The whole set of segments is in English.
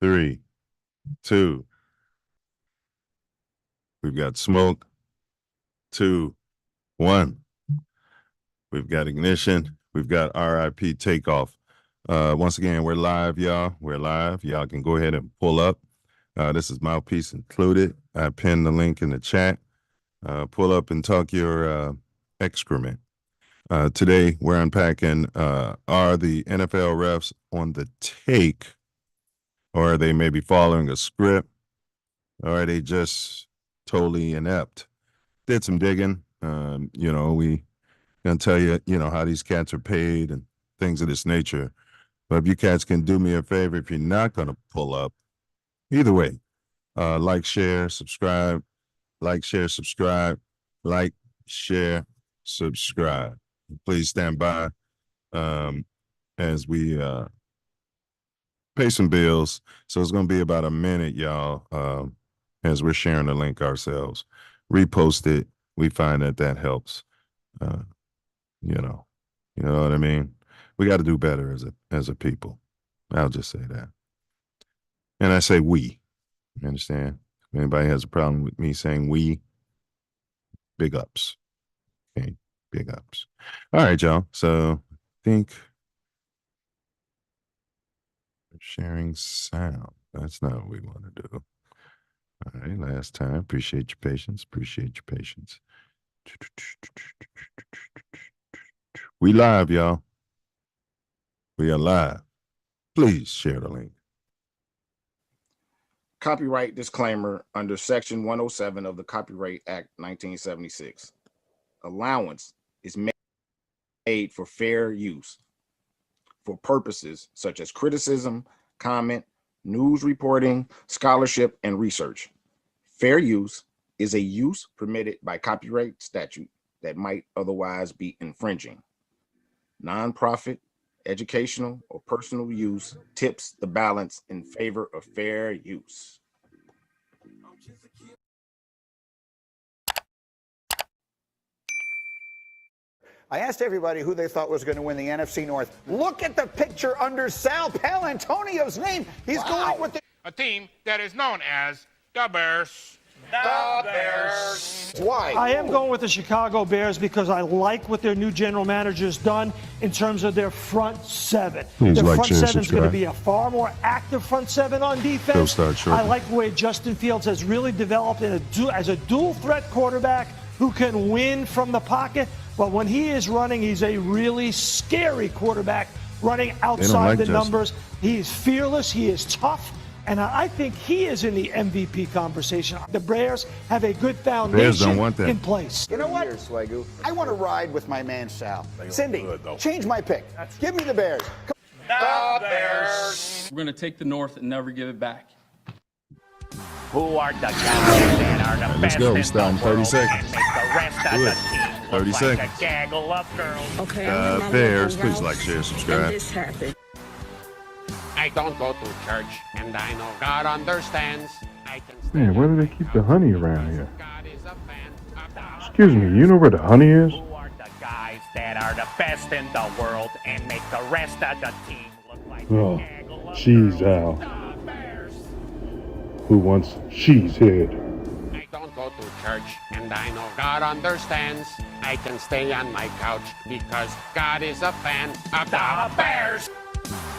3, 2. We've got smoke. 2, 1. We've got ignition. We've got RIP takeoff. Once again, we're live, y'all. We're live. Y'all can go ahead and pull up. This is Mouthpiece Included. I pinned the link in the chat. Pull up and talk your excrement. Today, we're unpacking, are the NFL refs on the take, or are they maybe following a script, or are they just totally inept? Did some digging. We gonna tell you, how these cats are paid and things of this nature. But if you cats can do me a favor, if you're not gonna pull up, either way, like, share, subscribe, like, share, subscribe, like, share, subscribe. Please stand by as we pay some bills. So it's gonna be about a minute, y'all, as we're sharing the link ourselves. Repost it. We find that helps. You know what I mean? We got to do better as a people. I'll just say that. And I say we. You understand? If anybody has a problem with me saying we, big ups. Okay, big ups. All right, y'all. So I think sharing sound. That's not what we want to do. All right, last time. Appreciate your patience. Appreciate your patience. We live, y'all. We are live. Please share the link. Copyright disclaimer under Section 107 of the Copyright Act 1976. Allowance is made for fair use for purposes such as criticism, comment, news reporting, scholarship, and research. Fair use is a use permitted by copyright statute that might otherwise be infringing. Nonprofit, educational, or personal use tips the balance in favor of fair use. I asked everybody who they thought was going to win the NFC North. Look at the picture under Sal Paolantonio's name. He's going with a team that is known as the Bears. The Bears. Why? I am going with the Chicago Bears because I like what their new general manager's done in terms of their front seven. Please their like, front share, seven is going to subscribe. be a far more active front seven on defense. Go start shortly. I like the way Justin Fields has really developed as a dual threat quarterback who can win from the pocket. But when he is running, he's a really scary quarterback running outside the numbers. He is fearless. He is tough. And I think he is in the MVP conversation. The Bears have a good foundation in place. You know what? I want to ride with my man Sal. Cindy, change my pick. Give me the Bears. The Bears. We're going to take the North and never give it back. Who are the guys that are the Let's best go. in Start in the 30 world seconds. and make the rest of the team 30 look seconds. like a gaggle of girls? Okay, Bears, please like, share, subscribe. This happened. I don't go to church, and I know God understands. I can stay Man, where do on they my keep the couch honey around because here? God is a fan of the Excuse me, you know where the honey is? Who are the guys that are the best in the world and make the rest of the team look like Oh, a gaggle of cheese girls? owl. The Bears. Who wants cheese head? I don't go to church, and I know God understands. I can stay on my couch because God is a fan of the Bears.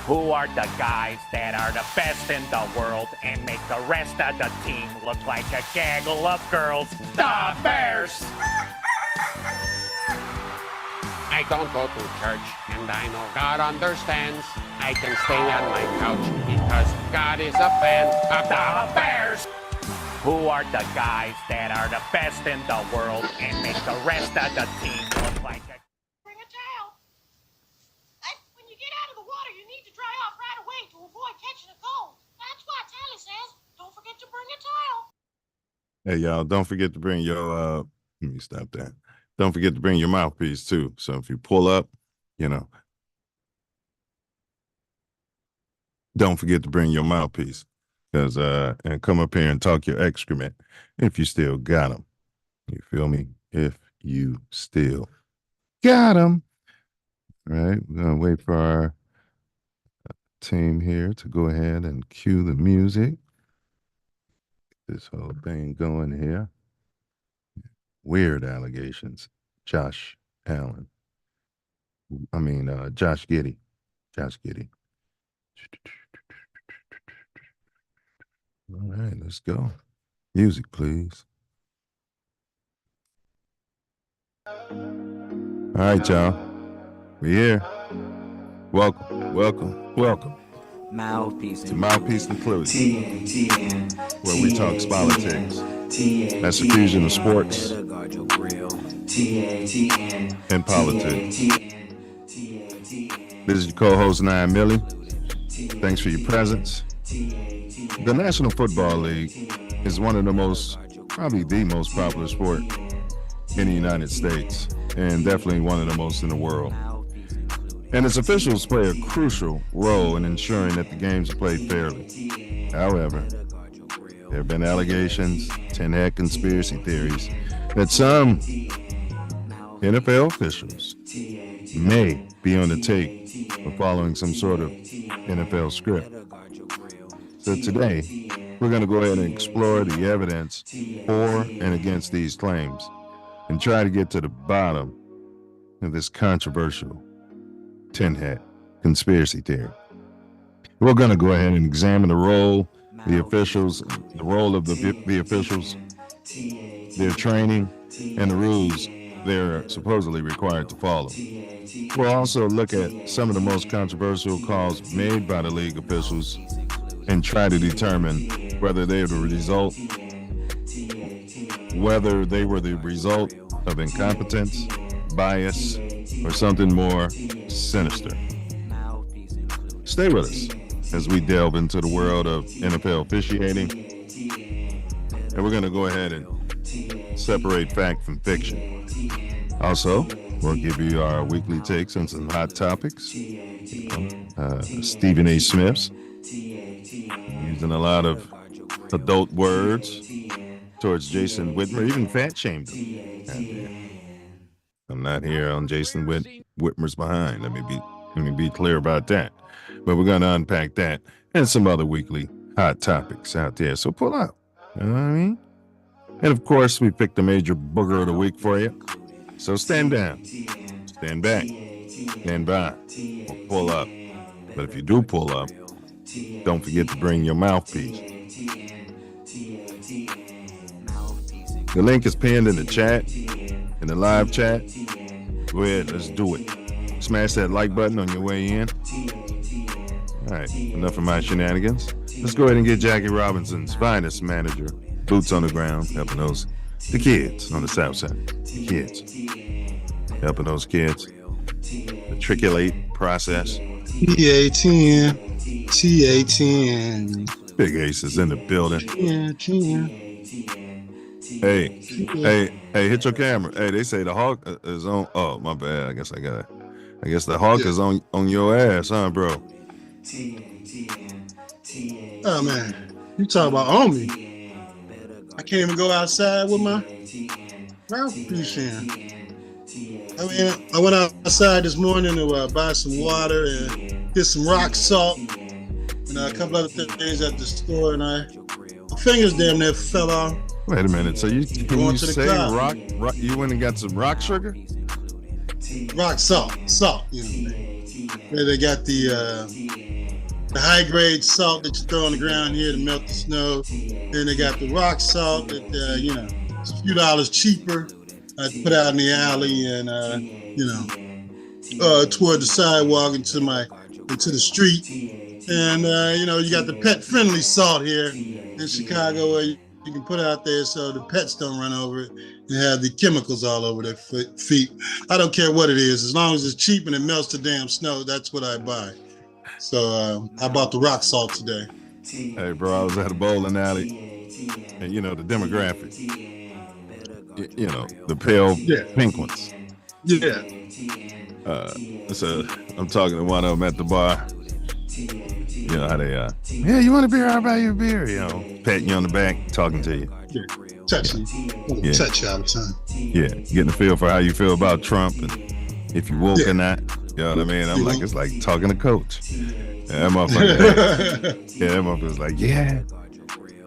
Who are the guys that are the best in the world and make the rest of the team look like a gaggle of girls? The Bears. I don't go to church, and I know God understands. I can stay on my couch because God is a fan of the Bears. Who are the guys that are the best in the world and make the rest of the team look like a... Bring a towel. When you get out of the water, you need to dry off right away to avoid catching a cold. That's why Tally says, don't forget to bring a towel. Hey, y'all, don't forget to bring your, let me stop that. Don't forget to bring your mouthpiece, too. So if you pull up, don't forget to bring your mouthpiece. And come up here and talk your excrement if you still got them. You feel me? If you still got them. All right, we're going to wait for our team here to go ahead and cue the music. This whole thing going here. Weird allegations. Josh Giddey. Josh Giddey. All right, let's go. Music, please. All right, y'all. We're here. Welcome. Mouthpiece To Mouthpiece Incl, TATN, where we talk politics. That's a fusion of sports and politics. This is your co-host, 9 Millie. Thanks for your presence. The National Football League is one of the probably the most popular sport in the United States, and definitely one of the most in the world. And its officials play a crucial role in ensuring that the games are played fairly. However, there have been allegations, 10-head conspiracy theories, that some NFL officials may be on the take of following some sort of NFL script. So today, we're going to go ahead and explore the evidence for and against these claims and try to get to the bottom of this controversial 10-head conspiracy theory. We're going to go ahead and examine the role of the officials, their training, and the rules they're supposedly required to follow. We'll also look at some of the most controversial calls made by the league officials and try to determine whether they were the result of incompetence, bias, or something more sinister. Stay with us as we delve into the world of NFL officiating, and we're going to go ahead and separate fact from fiction. Also, we'll give you our weekly takes on some hot topics. Stephen A. Smith's using a lot of adult words towards Jason Whitmer, even fat shamed him. I'm not here on Jason Whitmer's behind. Let me be clear about that. But we're going to unpack that and some other weekly hot topics out there. So pull out. You know what I mean? And of course, we picked the major booger of the week for you. So stand down, stand back, stand by, or pull up. But if you do pull up, don't forget to bring your mouthpiece. The link is pinned in the chat, in the live chat. Go ahead, let's do it. Smash that like button on your way in. All right, enough of my shenanigans. Let's go ahead and get Jackie Robinson's finest manager, boots on the ground, helping the kids on the south side. The kids. Helping those kids matriculate, process. TATN. Big Ace is in the building. Hey, hit your camera. Hey, they say the hawk is on. Oh, my bad. I guess the hawk is on your ass, huh, bro? Oh, man. You talk about on me. I can't even go outside with my mouthpiece in. I went outside this morning to buy some water and get some rock salt and a couple other things at the store, and my fingers damn near fell off. Wait a minute. So you say rock? You went and got some rock sugar? Rock salt. You know, they got the high grade salt that you throw on the ground here to melt the snow. Then they got the rock salt that it's a few dollars cheaper. I put out in the alley and toward the sidewalk into the street. And you got the pet friendly salt here in Chicago where you can put out there so the pets don't run over it and have the chemicals all over their feet. I don't care what it is, as long as it's cheap and it melts the damn snow, that's what I buy. So I bought the rock salt today. Hey bro, I was at a bowling alley and the demographic. The pale pink ones. Yeah. So I'm talking to one of them at the bar. You know how they you want a beer? I'll buy you a beer. Patting you on the back, talking to you. Yeah. Touching you. Yeah. Touch you all the time. Yeah, getting a feel for how you feel about Trump and if you woke or not. You know what I mean? I'm like, it's like talking to Coach. That motherfucker. Yeah, that motherfucker was like, yeah,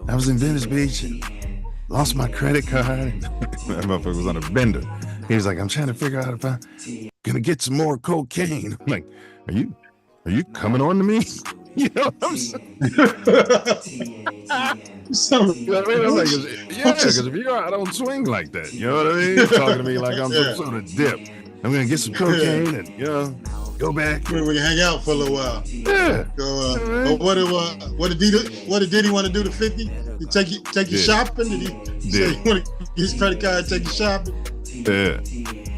I was in Venice Beach and lost my credit card. That motherfucker was on a bender. He was like, I'm trying to figure out if I'm gonna get some more cocaine. I'm like, are you coming on to me? You know what I'm saying? You know what I mean? I'm like, yeah, because if you are, I don't swing like that. You know what I mean? You're talking to me like I'm some sort of dip. I'm gonna get some cocaine and go back. We can hang out for a little while. Yeah. Go. What did Diddy want to do to 50? He take you shopping? Did he say he want to get his credit card and take you shopping? Yeah.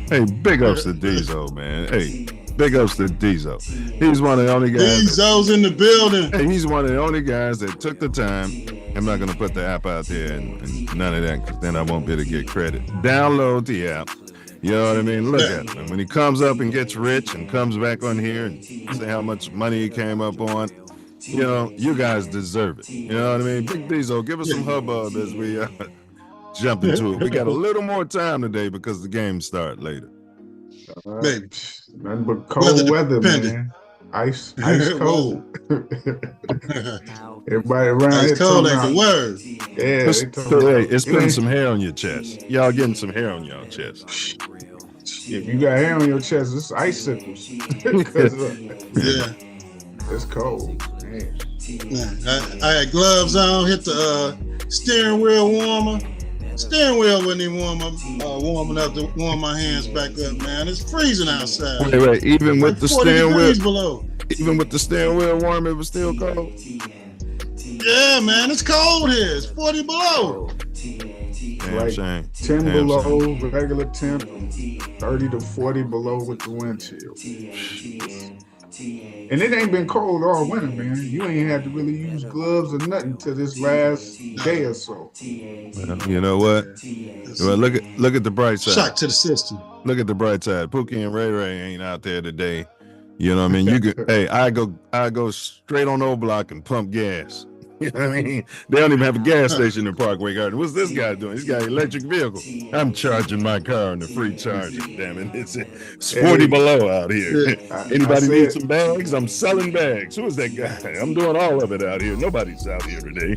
Hey, big ups to Diesel, man. Hey, big ups to Diesel. He's one of the only guys. Diesel's in the building. Hey, he's one of the only guys that took the time. I'm not gonna put the app out there and none of that, because then I won't be able to get credit. Download the app. You know what I mean? Look at him. When he comes up and gets rich and comes back on here and say how much money he came up on, you guys deserve it. You know what I mean? Big Diesel, give us some hubbub as we jump into it. We got a little more time today because the games start later. Baby. Nothing but cold weather, man. Ice cold. Everybody around ice here cold ain't the word. Yeah. It's putting some hair on your chest. Y'all getting some hair on y'all chest. If you got hair on your chest, it's icicles. Yeah. It's cold. Man. I had gloves on, hit the steering wheel warmer. Steering wheel wasn't even warm enough to warm my hands back up, man. It's freezing outside. Wait, even with the steering wheel below. Even with the steering wheel warm, it was still cold. Yeah, man, it's cold here. It's 40 below. Damn like shame. 10 below regular temp, 30 to 40 below with the wind chill. And it ain't been cold all winter, man. You ain't had to really use gloves or nothing till this last day or so. Well, you know what? Well, look at the bright side. Shock to the system. Look at the bright side. Pookie and Ray Ray ain't out there today. You know what I mean? You could, hey, I go straight on O Block and pump gas. You know what I mean? They don't even have a gas station in Parkway Garden. What's this guy doing? He's got an electric vehicle. I'm charging my car in the free charger. Damn it. It's 40 below out here. Anybody need some bags? I'm selling bags. Who is that guy? I'm doing all of it out here. Nobody's out here today.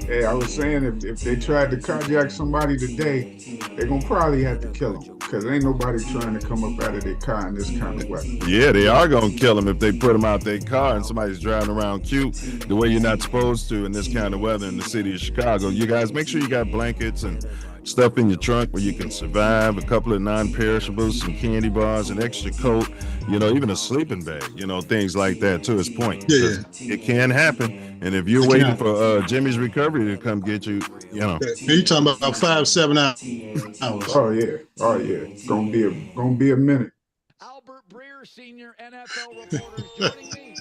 Hey, I was saying if they tried to carjack somebody today, they're going to probably have to kill them, because ain't nobody trying to come up out of their car in this kind of weather. Yeah, they are going to kill them if they put them out their car and somebody's driving around cute the way you're not supposed to in this kind of weather in the city of Chicago. You guys make sure you got blankets and stuff in your trunk where you can survive, a couple of non-perishables, some candy bars, an extra coat, even a sleeping bag, things like that to his point. Yeah. It can happen. And if you're waiting for Jimmy's recovery to come get you, You're talking about 5-7 hours. Oh yeah. Gonna be a minute. Albert Breer, senior NFL reporter, joining me.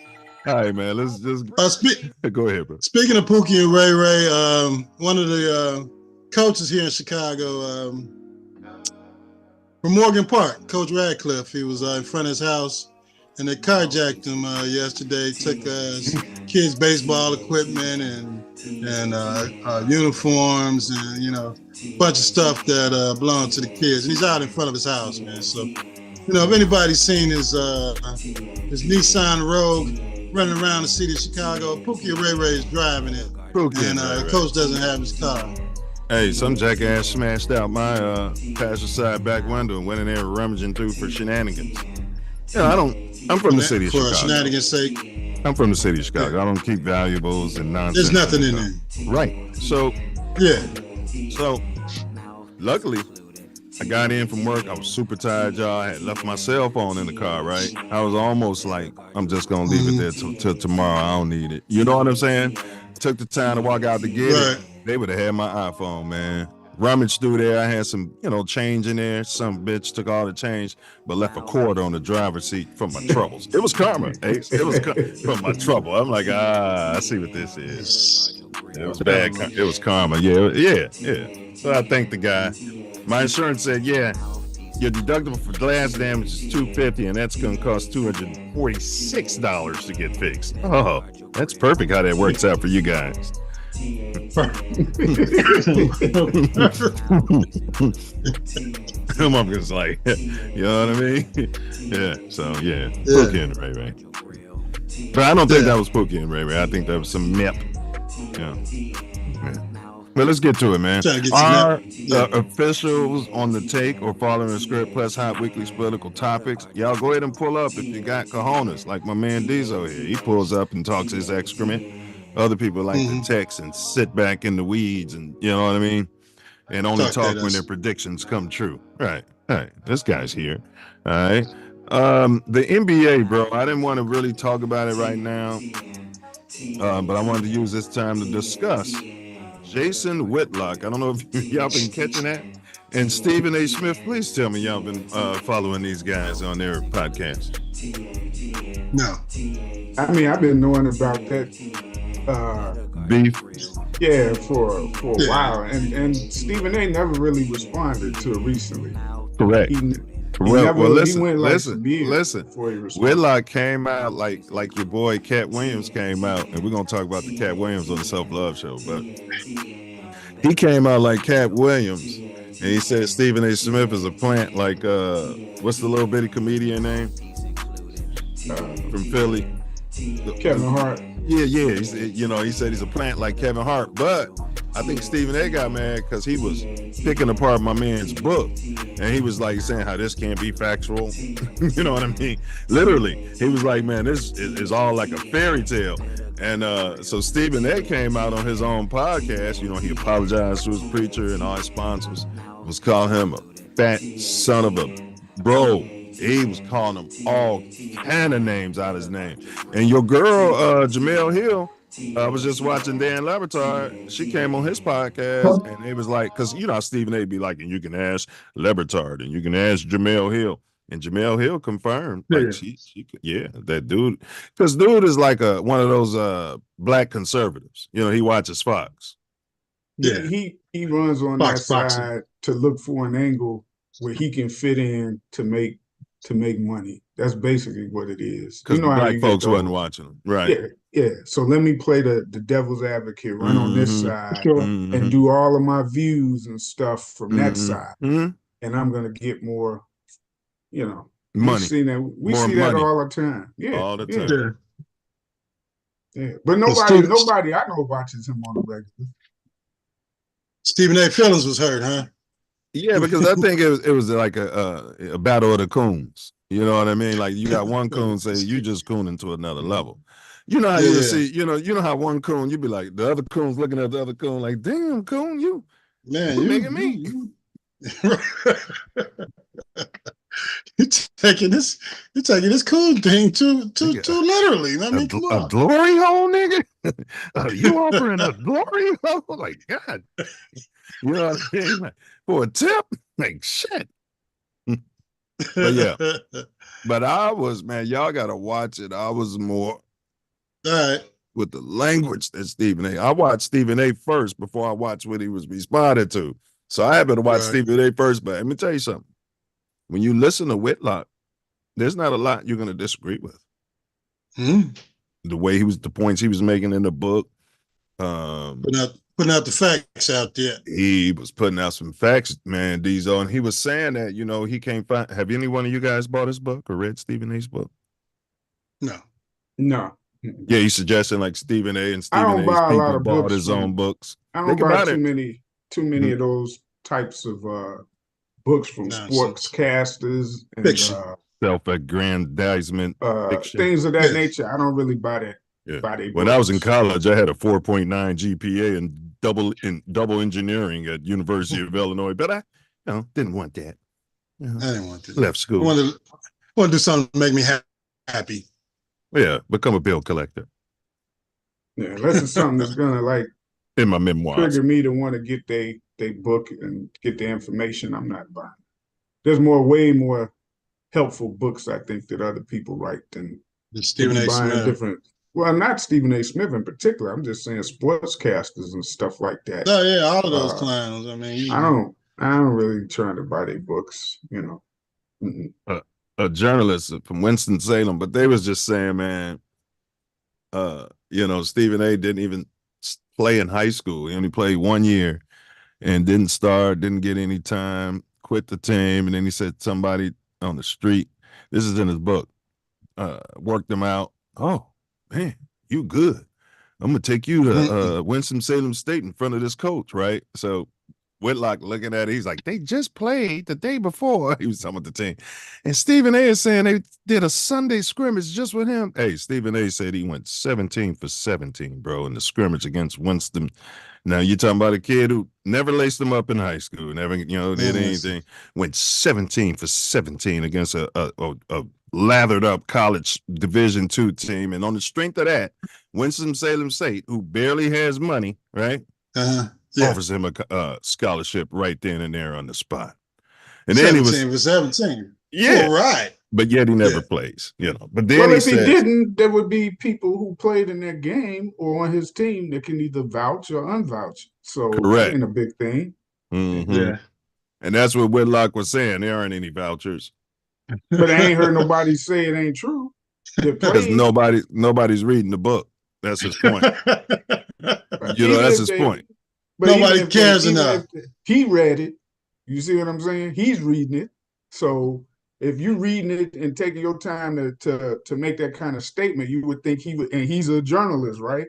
All right, man, let's just go ahead, bro. Speaking of Pookie and Ray Ray, one of the coaches here in Chicago from Morgan Park, Coach Radcliffe, he was in front of his house, and they carjacked him yesterday, took kids' baseball equipment and uniforms and, a bunch of stuff that belonged to the kids. And he's out in front of his house, man. So, if anybody's seen his Nissan Rogue running around the city of Chicago, Pookie Ray Ray is driving it, and the coach doesn't have his car. Hey, some jackass smashed out my passenger side back window and went in there rummaging through for shenanigans. I'm from the city of Chicago. For shenanigans' sake. I'm from the city of Chicago. I don't keep valuables and nonsense. There's nothing in there. Right. So, luckily, I got in from work. I was super tired, y'all. I had left my cell phone in the car, right? I was almost like, I'm just going to leave it there till tomorrow. I don't need it. You know what I'm saying? Took the time to walk out to get it. They would have had my iPhone, man. Rummaged through there. I had some, change in there. Some bitch took all the change, but left a quarter on the driver's seat from my troubles. It was karma. Hey, it was from my trouble. I'm like, I see what this is. It was bad. It was karma. Yeah. So I thanked the guy. My insurance said, your deductible for glass damage is $250, and that's going to cost $246 to get fixed. Oh, that's perfect how that works out for you guys. I'm just like, you know what I mean? Yeah. So Pookie and Ray Ray. But I don't think that was Pookie and Ray Ray. I think that was some myth. Yeah. Well, let's get to it, man. Are the officials on the take or following the script plus hot weekly political topics? Y'all go ahead and pull up if you got cojones, like my man Diesel here. He pulls up and talks his excrement. Other people like to text and sit back in the weeds and, you know what I mean? And only talk when their predictions come true. Right. This guy's here. All right. The NBA, bro, I didn't want to really talk about it right now, but I wanted to use this time to discuss Jason Whitlock. I don't know if y'all been catching that. And Stephen A. Smith, please tell me y'all been following these guys on their podcast. No. I mean, I've been knowing about that beef. Yeah, for a while. And Stephen A. never really responded to it recently. Correct. Listen. He Whitlock came out like your boy Cat Williams came out, and we're gonna talk about the Cat Williams on the Self Love Show. But he came out like Cat Williams, and he said Stephen A. Smith is a plant like what's the little bitty comedian name from Philly? Kevin Hart. Yeah. He said he's a plant like Kevin Hart, but I think Stephen A. got mad because he was picking apart my man's book, and he was like saying how this can't be factual. You know what I mean? Literally, he was like, "Man, this is all like a fairy tale." And so Stephen A. came out on his own podcast. You know, he apologized to his preacher and all his sponsors. Was calling him a fat son of a bro. He was calling him all kind of names out of his name. And your girl, Jamel Hill, I was just watching Dan Lebertard. She came on his podcast, and it was like, because you know how Stephen A. be like, and you can ask Lebertard, and you can ask Jamel Hill. And Jamel Hill confirmed, like, that dude, because dude is like one of those black conservatives. You know, he watches Fox. Yeah, he runs on Fox, that side to look for an angle where he can fit in to make money. That's basically what it is. Because black folks wasn't watching them, right? Yeah. So let me play the devil's advocate, run on this side, and do all of my views and stuff from that side, and I'm gonna get more, money. We see that all the time. Yeah, all the time. Yeah. But nobody I know watches him on the regular. Stephen A. feelings was hurt, huh? Yeah, because I think it was like a battle of the coons. You know what I mean? Like you got one coon say you just cooning to another level. You know how you see, you know how one coon, you be like, the other coon's looking at the other coon like, damn, coon, you making me. You're taking this coon thing too literally. I mean, a glory hole, nigga? You offering a glory hole? Like, God. You know what I mean? Like, for a tip? Like, shit. But yeah. But I was, man, y'all got to watch it. I was more with the language than Stephen A. I watched Stephen A. first before I watched what he was responding to. So I happened to watch Stephen A. first, but let me tell you something. When you listen to Whitlock, there's not a lot you're going to disagree with. The way the points he was making in the book. Putting out the facts out there. He was putting out some facts, man, Diesel. And he was saying that, he can't find. Have any one of you guys bought his book or read Stephen A.'s book? No. Yeah, he's suggesting like Stephen A. and Stephen A.'s people bought his own books. I don't buy too many of those types of books from sportscasters and self-aggrandizement fiction. Things of that nature. I don't really buy that. Yeah. When I was in college, I had a 4.9 GPA and double engineering at University of Illinois, but I didn't want that. I didn't want that. Left school. I want to do something to make me happy. Yeah, become a bill collector. Yeah, unless it's something that's gonna like in my memoirs trigger me to want to get they book and get the information. I'm not buying. There's way more helpful books I think that other people write than Stephen A. Smith. Well, not Stephen A. Smith in particular. I'm just saying sportscasters and stuff like that. Oh yeah, all of those clowns. I mean, I don't really trying to buy their books. A journalist from Winston-Salem, but they was just saying, man, Stephen A. didn't even play in high school. He only played 1 year and didn't get any time, quit the team, and then he said somebody on the street, this is in his book, worked him out. Oh, man, you good. I'm gonna take you to Winston-Salem State in front of this coach, right? So Whitlock looking at it, he's like, they just played the day before. He was talking about the team. And Stephen A is saying they did a Sunday scrimmage just with him. Hey, Stephen A said he went 17 for 17, bro, in the scrimmage against Winston. Now you're talking about a kid who never laced him up in high school, never, did anything. Went 17 for 17 against a lathered up college Division II team. And on the strength of that, Winston-Salem State, who barely has money, right? Offers him a scholarship right then and there on the spot. And then 17 for 17. Yeah. Right. But yet he never plays, But then if he didn't, there would be people who played in that game or on his team that can either vouch or unvouch. So that ain't a big thing. Mm-hmm. Yeah. And that's what Whitlock was saying. There aren't any vouchers. But I ain't heard nobody say it ain't true. Because nobody's reading the book. That's his point. That's his point. But nobody cares enough. He read it. You see what I'm saying? He's reading it. So if you're reading it and taking your time to make that kind of statement, you would think he would, and he's a journalist, right?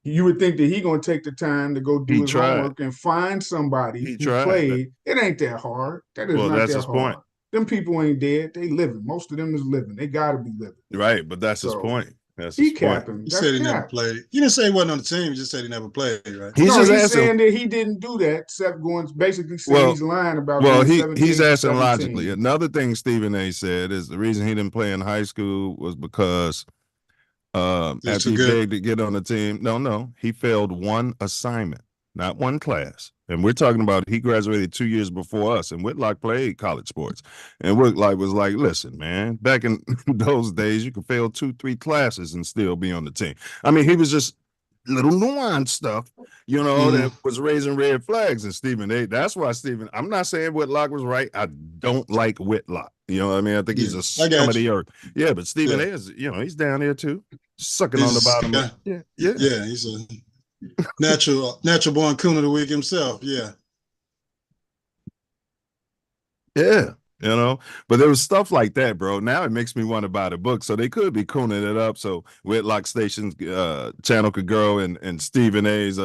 You would think that he's going to take the time to go do his homework and find somebody who played. It ain't that hard. That is not that's that his hard. Point. Them people ain't dead. They living. Most of them is living. They got to be living. Right, but that's his point. That's his point. He said he never played. He didn't say he wasn't on the team. He just said he never played, right? He's saying that he didn't do that, except basically saying he's lying about. Well, he's asking logically. Another thing Stephen A said is the reason he didn't play in high school was because after he begged to get on the team. No, he failed one assignment, not one class. And we're talking about he graduated 2 years before us, and Whitlock played college sports. And Whitlock was like, listen, man, back in those days, you could fail 2-3 classes and still be on the team. I mean, he was just little nuanced stuff, that was raising red flags. And Stephen A, that's why I'm not saying Whitlock was right. I don't like Whitlock. I mean, I think he's a scum of the earth. Yeah, but Stephen A is, he's down there too, sucking on the bottom. Yeah, he's a natural born coon of the week himself. Yeah, but there was stuff like that, bro. Now it makes me want to buy the book. So they could be cooning it up so Whitlock Station's channel could grow and Stephen A's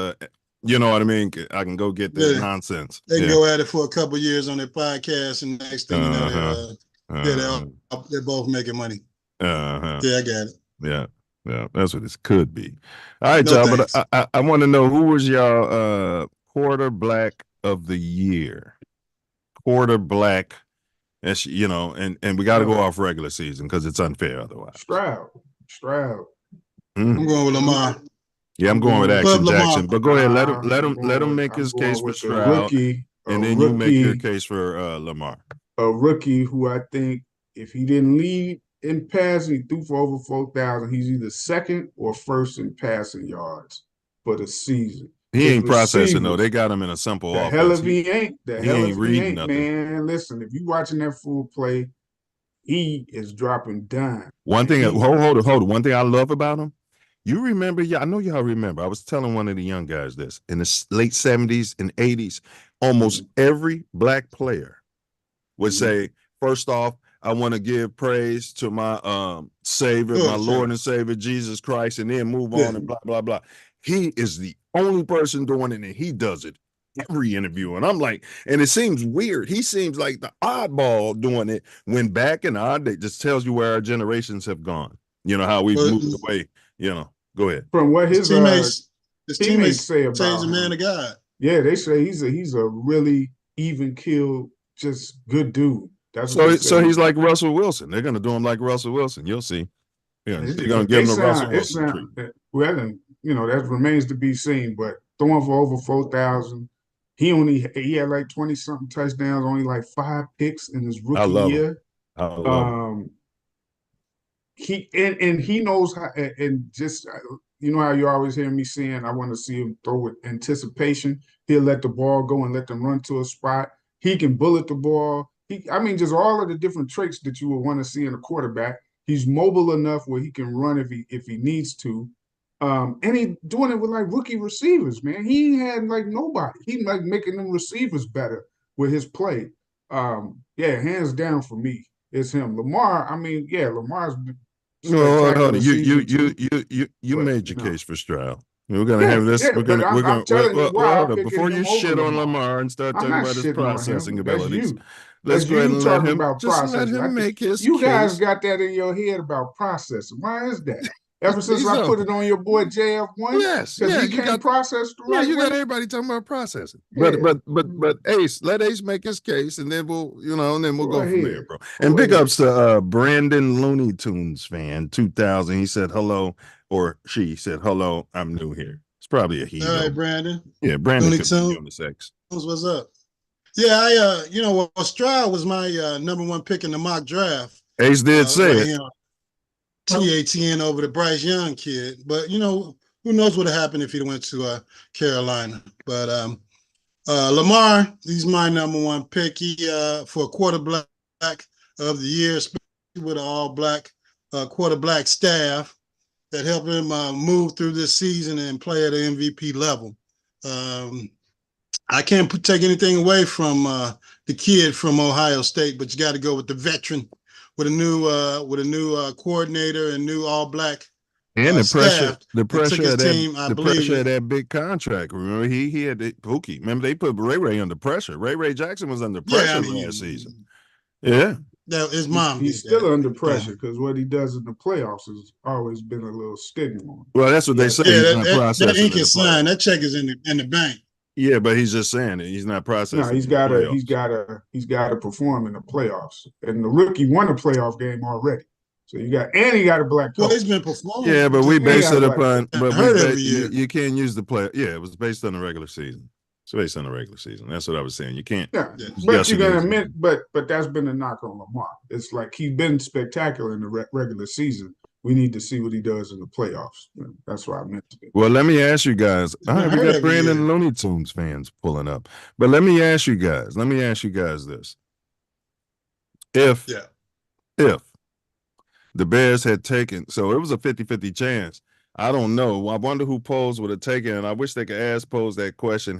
you know what I mean? I can go get this nonsense. They can go at it for a couple of years on their podcast, and next thing you know, they're both making money. Yeah, I got it. Yeah, that's what this could be. All right, y'all. But I want to know, who was y'all quarter black of the year? Quarter black, and we got to go off regular season because it's unfair otherwise. Stroud. I'm going with Lamar. Yeah, I'm going with Action Jackson. But go ahead, let him make his case for Stroud, and then you make your case for Lamar. A rookie who I think if he didn't lead in passing, he threw for over 4,000. He's either second or first in passing yards for the season. He ain't processing though. They got him in a simple offense. The hell if he ain't. He ain't reading nothing. Man, listen, if you watching that full play, he is dropping dimes. One thing, hold on. One thing I love about him, you remember, I know y'all remember, I was telling one of the young guys this, in the late 70s and 80s, almost every black player would say, first off, I want to give praise to my Savior, my Lord and Savior, Jesus Christ, and then move on and blah, blah, blah. He is the only person doing it, and he does it every interview. And I'm like, and it seems weird. He seems like the oddball doing it, when back in the odd day, just tells you where our generations have gone. How we've moved away. Go ahead. From what his teammates say about he's a man of God. Yeah, they say he's a really even killed, just good dude. That's so he's like Russell Wilson. They're gonna do him like Russell Wilson. You'll see. They're gonna give him the Russell Wilson treatment. Well, that remains to be seen. But throwing for over 4,000, he had like 20-something touchdowns, only like 5 picks in his rookie year. I love him. He knows how, and just how you always hear me saying, I want to see him throw with anticipation. He'll let the ball go and let them run to a spot. He can bullet the ball. Just all of the different traits that you would want to see in a quarterback. He's mobile enough where he can run if he needs to. And he doing it with like rookie receivers, man. He had like nobody. He like making them receivers better with his play. Hands down for me, it's him. Lamar, Lamar's Well, hold spectacular on. season too. You But, made you your know. case for Stroud. We're gonna have this. Yeah, We're but gonna I'm telling you why well, I'm picking before you him over shit on Lamar. Lamar and start I'm talking not about his shitting on processing him. That's abilities, you. let's That's go ahead you and let talking him about just let processing. him make his You guys case. got that in your head about processing. Why is that? Ever since He's I put on. it on your boy JF1, Yes, because yeah, he you can't got process the yeah, right you got way. everybody talking about processing. Yeah. But Ace, let Ace make his case, and then we'll and then we'll go from there, bro. And Go big ahead. ups to Brandon Looney Tunes fan 2000. He said hello, or she said hello. I'm new here. It's probably a he. All right, though. Brandon. Yeah, Brandon Looney could be Tunes. unisex. What's up? Yeah, I Stroud was my #1 pick in the mock draft. Ace did say right it. here, TATN over the Bryce Young kid. But who knows what would have happened if he went to Carolina. But Lamar, he's my #1 pick. He for a quarterback of the year, especially with an all-black quarterback staff that helped him move through this season and play at an MVP level. I can't take anything away from the kid from Ohio State, but you got to go with the veteran, with a new coordinator and new all-black And the staff. pressure his of that, team, I the believe, pressure of that big contract. Remember, he had Pookie. Remember, they put Ray under pressure. Ray Jackson was under pressure last season. Yeah, that his mom. He's still under pressure because what he does in the playoffs has always been a little stigma. Well, that's what they say. Yeah, He's not processing that ink in is the signed. playoffs. That check is in the bank. Yeah, but he's just saying it. He's not processing. No, he's got to perform in the playoffs, and the rookie won a playoff game already. So he got a black coach. Well, he's been performing. Yeah, but we base it upon. But every year. You can't use the play. Yeah, it was based on the regular season. It's based on the regular season. That's what I was saying. You can't. Yeah, but you're gonna admit, but that's been a knock on Lamar. It's like he's been spectacular in the regular season. We need to see what he does in the playoffs. That's what I meant to do. Well, let me ask you guys. All right, we got Brandon Looney Tunes fans pulling up. But let me ask you guys this. If the Bears had taken, so it was a 50-50 chance. I don't know. I wonder who Poles would have taken, and I wish they could ask Poles that question.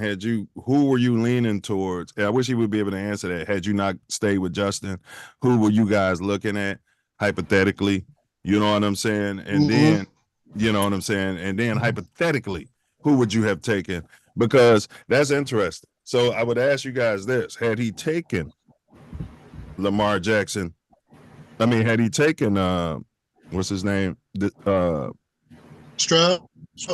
Who were you leaning towards? I wish he would be able to answer that. Had you not stayed with Justin, who were you guys looking at, hypothetically? You know what I'm saying? And then, you know what I'm saying? And then hypothetically, who would you have taken? Because that's interesting. So I would ask you guys this. Had he taken Lamar Jackson, had he taken, what's his name? Stroud?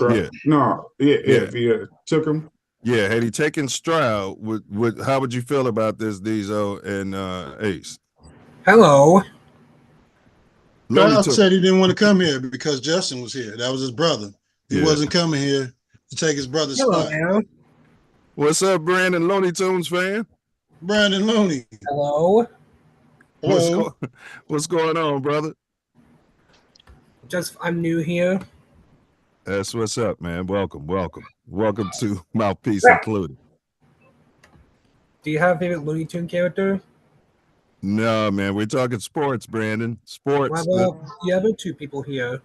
Yeah. No, if he took him. Yeah, had he taken Stroud, how would you feel about this, Diesel and Ace? Hello. Stroud said he didn't want to come here because Justin was here. That was his brother. He wasn't coming here to take his brother's spot. Man. What's up, Brandon Looney Tunes fan? Brandon Looney. Hello. What's going on, brother? I'm new here. That's what's up, man. Welcome to Mouthpiece Included. Do you have a favorite Looney Tune character? No, man. We're talking sports, Brandon. Sports. Well, the other two people here.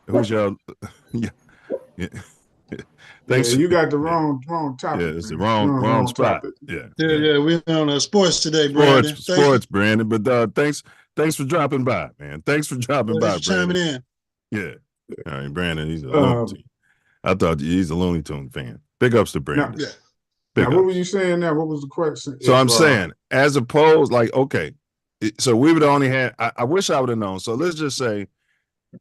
Who's y'all? Yeah. Thanks. Yeah, you got the wrong topic. Yeah, it's the wrong spot. Topic. Yeah. We're on sports today, Brandon. Sports, Brandon. But thanks for dropping by, man. Thanks for dropping by, chiming Brandon. Yeah. All right, Brandon. He's a Looney Tune. I thought he's a Looney Tune fan. Big ups to Brandon. Now, what were you saying now? What was the question? So I'm saying, as opposed, so we would only had, I wish I would have known. So let's just say,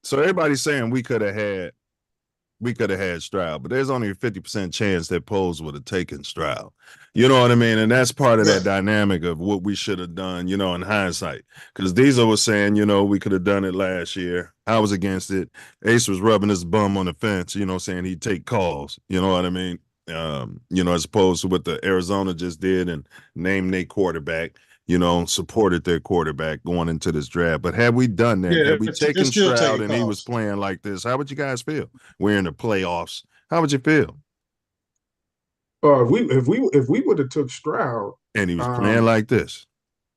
so everybody's saying we could have had Stroud, but there's only a 50% chance that Poles would have taken Stroud. You know what I mean? And that's part of that dynamic of what we should have done, in hindsight. Because Diesel was saying, we could have done it last year. I was against it. Ace was rubbing his bum on the fence, saying he'd take calls. You know what I mean? As opposed to what the Arizona just did and named their quarterback, supported their quarterback going into this draft. But had we done that, had we taken Stroud and he was playing like this, how would you guys feel? We're in the playoffs. How would you feel? If we would have took Stroud and he was playing like this.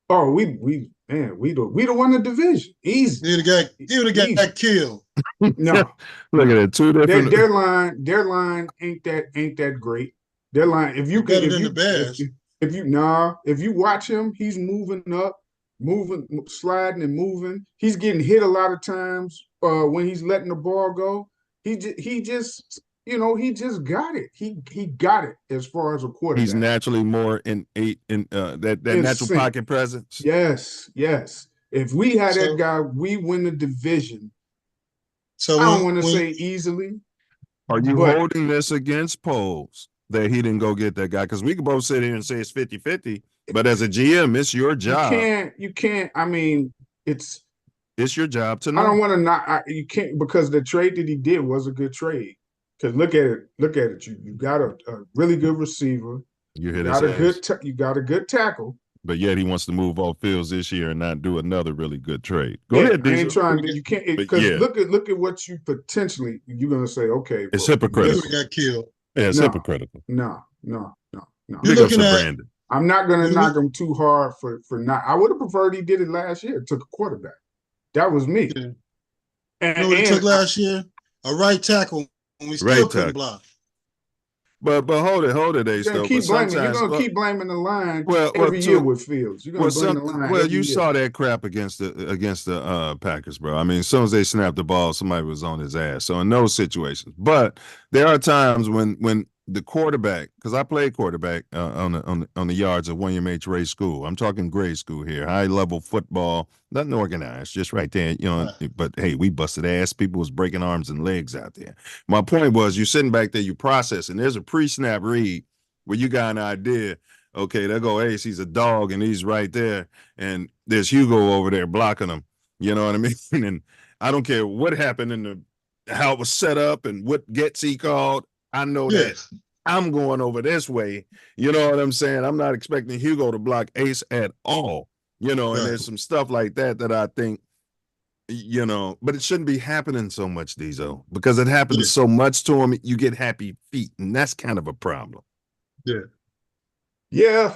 Oh, we'd have won the division. Easy. He would have got killed. No. Look at it. Two different. Their line ain't that great. Their line, if you watch him, he's moving up. moving, sliding and moving. He's getting hit a lot of times when he's letting the ball go. He just he just got it. He got it as far as a quarterback. He's naturally more in that natural sync. pocket presence. Yes. If we had that guy, we win the division. So I don't want to say easily. Are you holding this against Poles that he didn't go get that guy? Because we could both sit here and say it's 50-50, but as a GM, it's your job. You can't. I mean, it's your job to know. I don't want to not. You can't, because the trade that he did was a good trade. Because look at it. You got a really good receiver. You got a good tackle. But yet he wants to move off fields this year and not do another really good trade. Go ahead, I ain't trying to. You can't, because look at what you potentially. You're gonna say, okay, it's hypocritical. This got killed. Yeah, it's hypocritical. No. You're looking at Brandon. I'm not gonna knock him too hard for not. I would have preferred he did it last year. Took a quarterback. That was me. Yeah. And what he took last year? A right tackle. And we still couldn't block. But hold it, Ace. You're gonna keep blaming the line every year with Fields. You're gonna blame the line. Well, you saw that crap against the Packers, bro. I mean, as soon as they snapped the ball, somebody was on his ass. So in those situations, but there are times when the quarterback, because I played quarterback on the yards of William H. Ray School. I'm talking grade school here, high level football, nothing organized, just right there, But hey, we busted ass. People was breaking arms and legs out there. My point was, you sitting back there, you processing. There's a pre-snap read where you got an idea. Okay, there go Ace. He's a dog, and he's right there, and there's Hugo over there blocking him. You know what I mean? And I don't care what happened in how it was set up and what gets he called. I know that I'm going over this way. You know what I'm saying? I'm not expecting Hugo to block Ace at all. And there's some stuff like that I think, but it shouldn't be happening so much, Diesel, because it happens so much to him. You get happy feet, and that's kind of a problem. Yeah,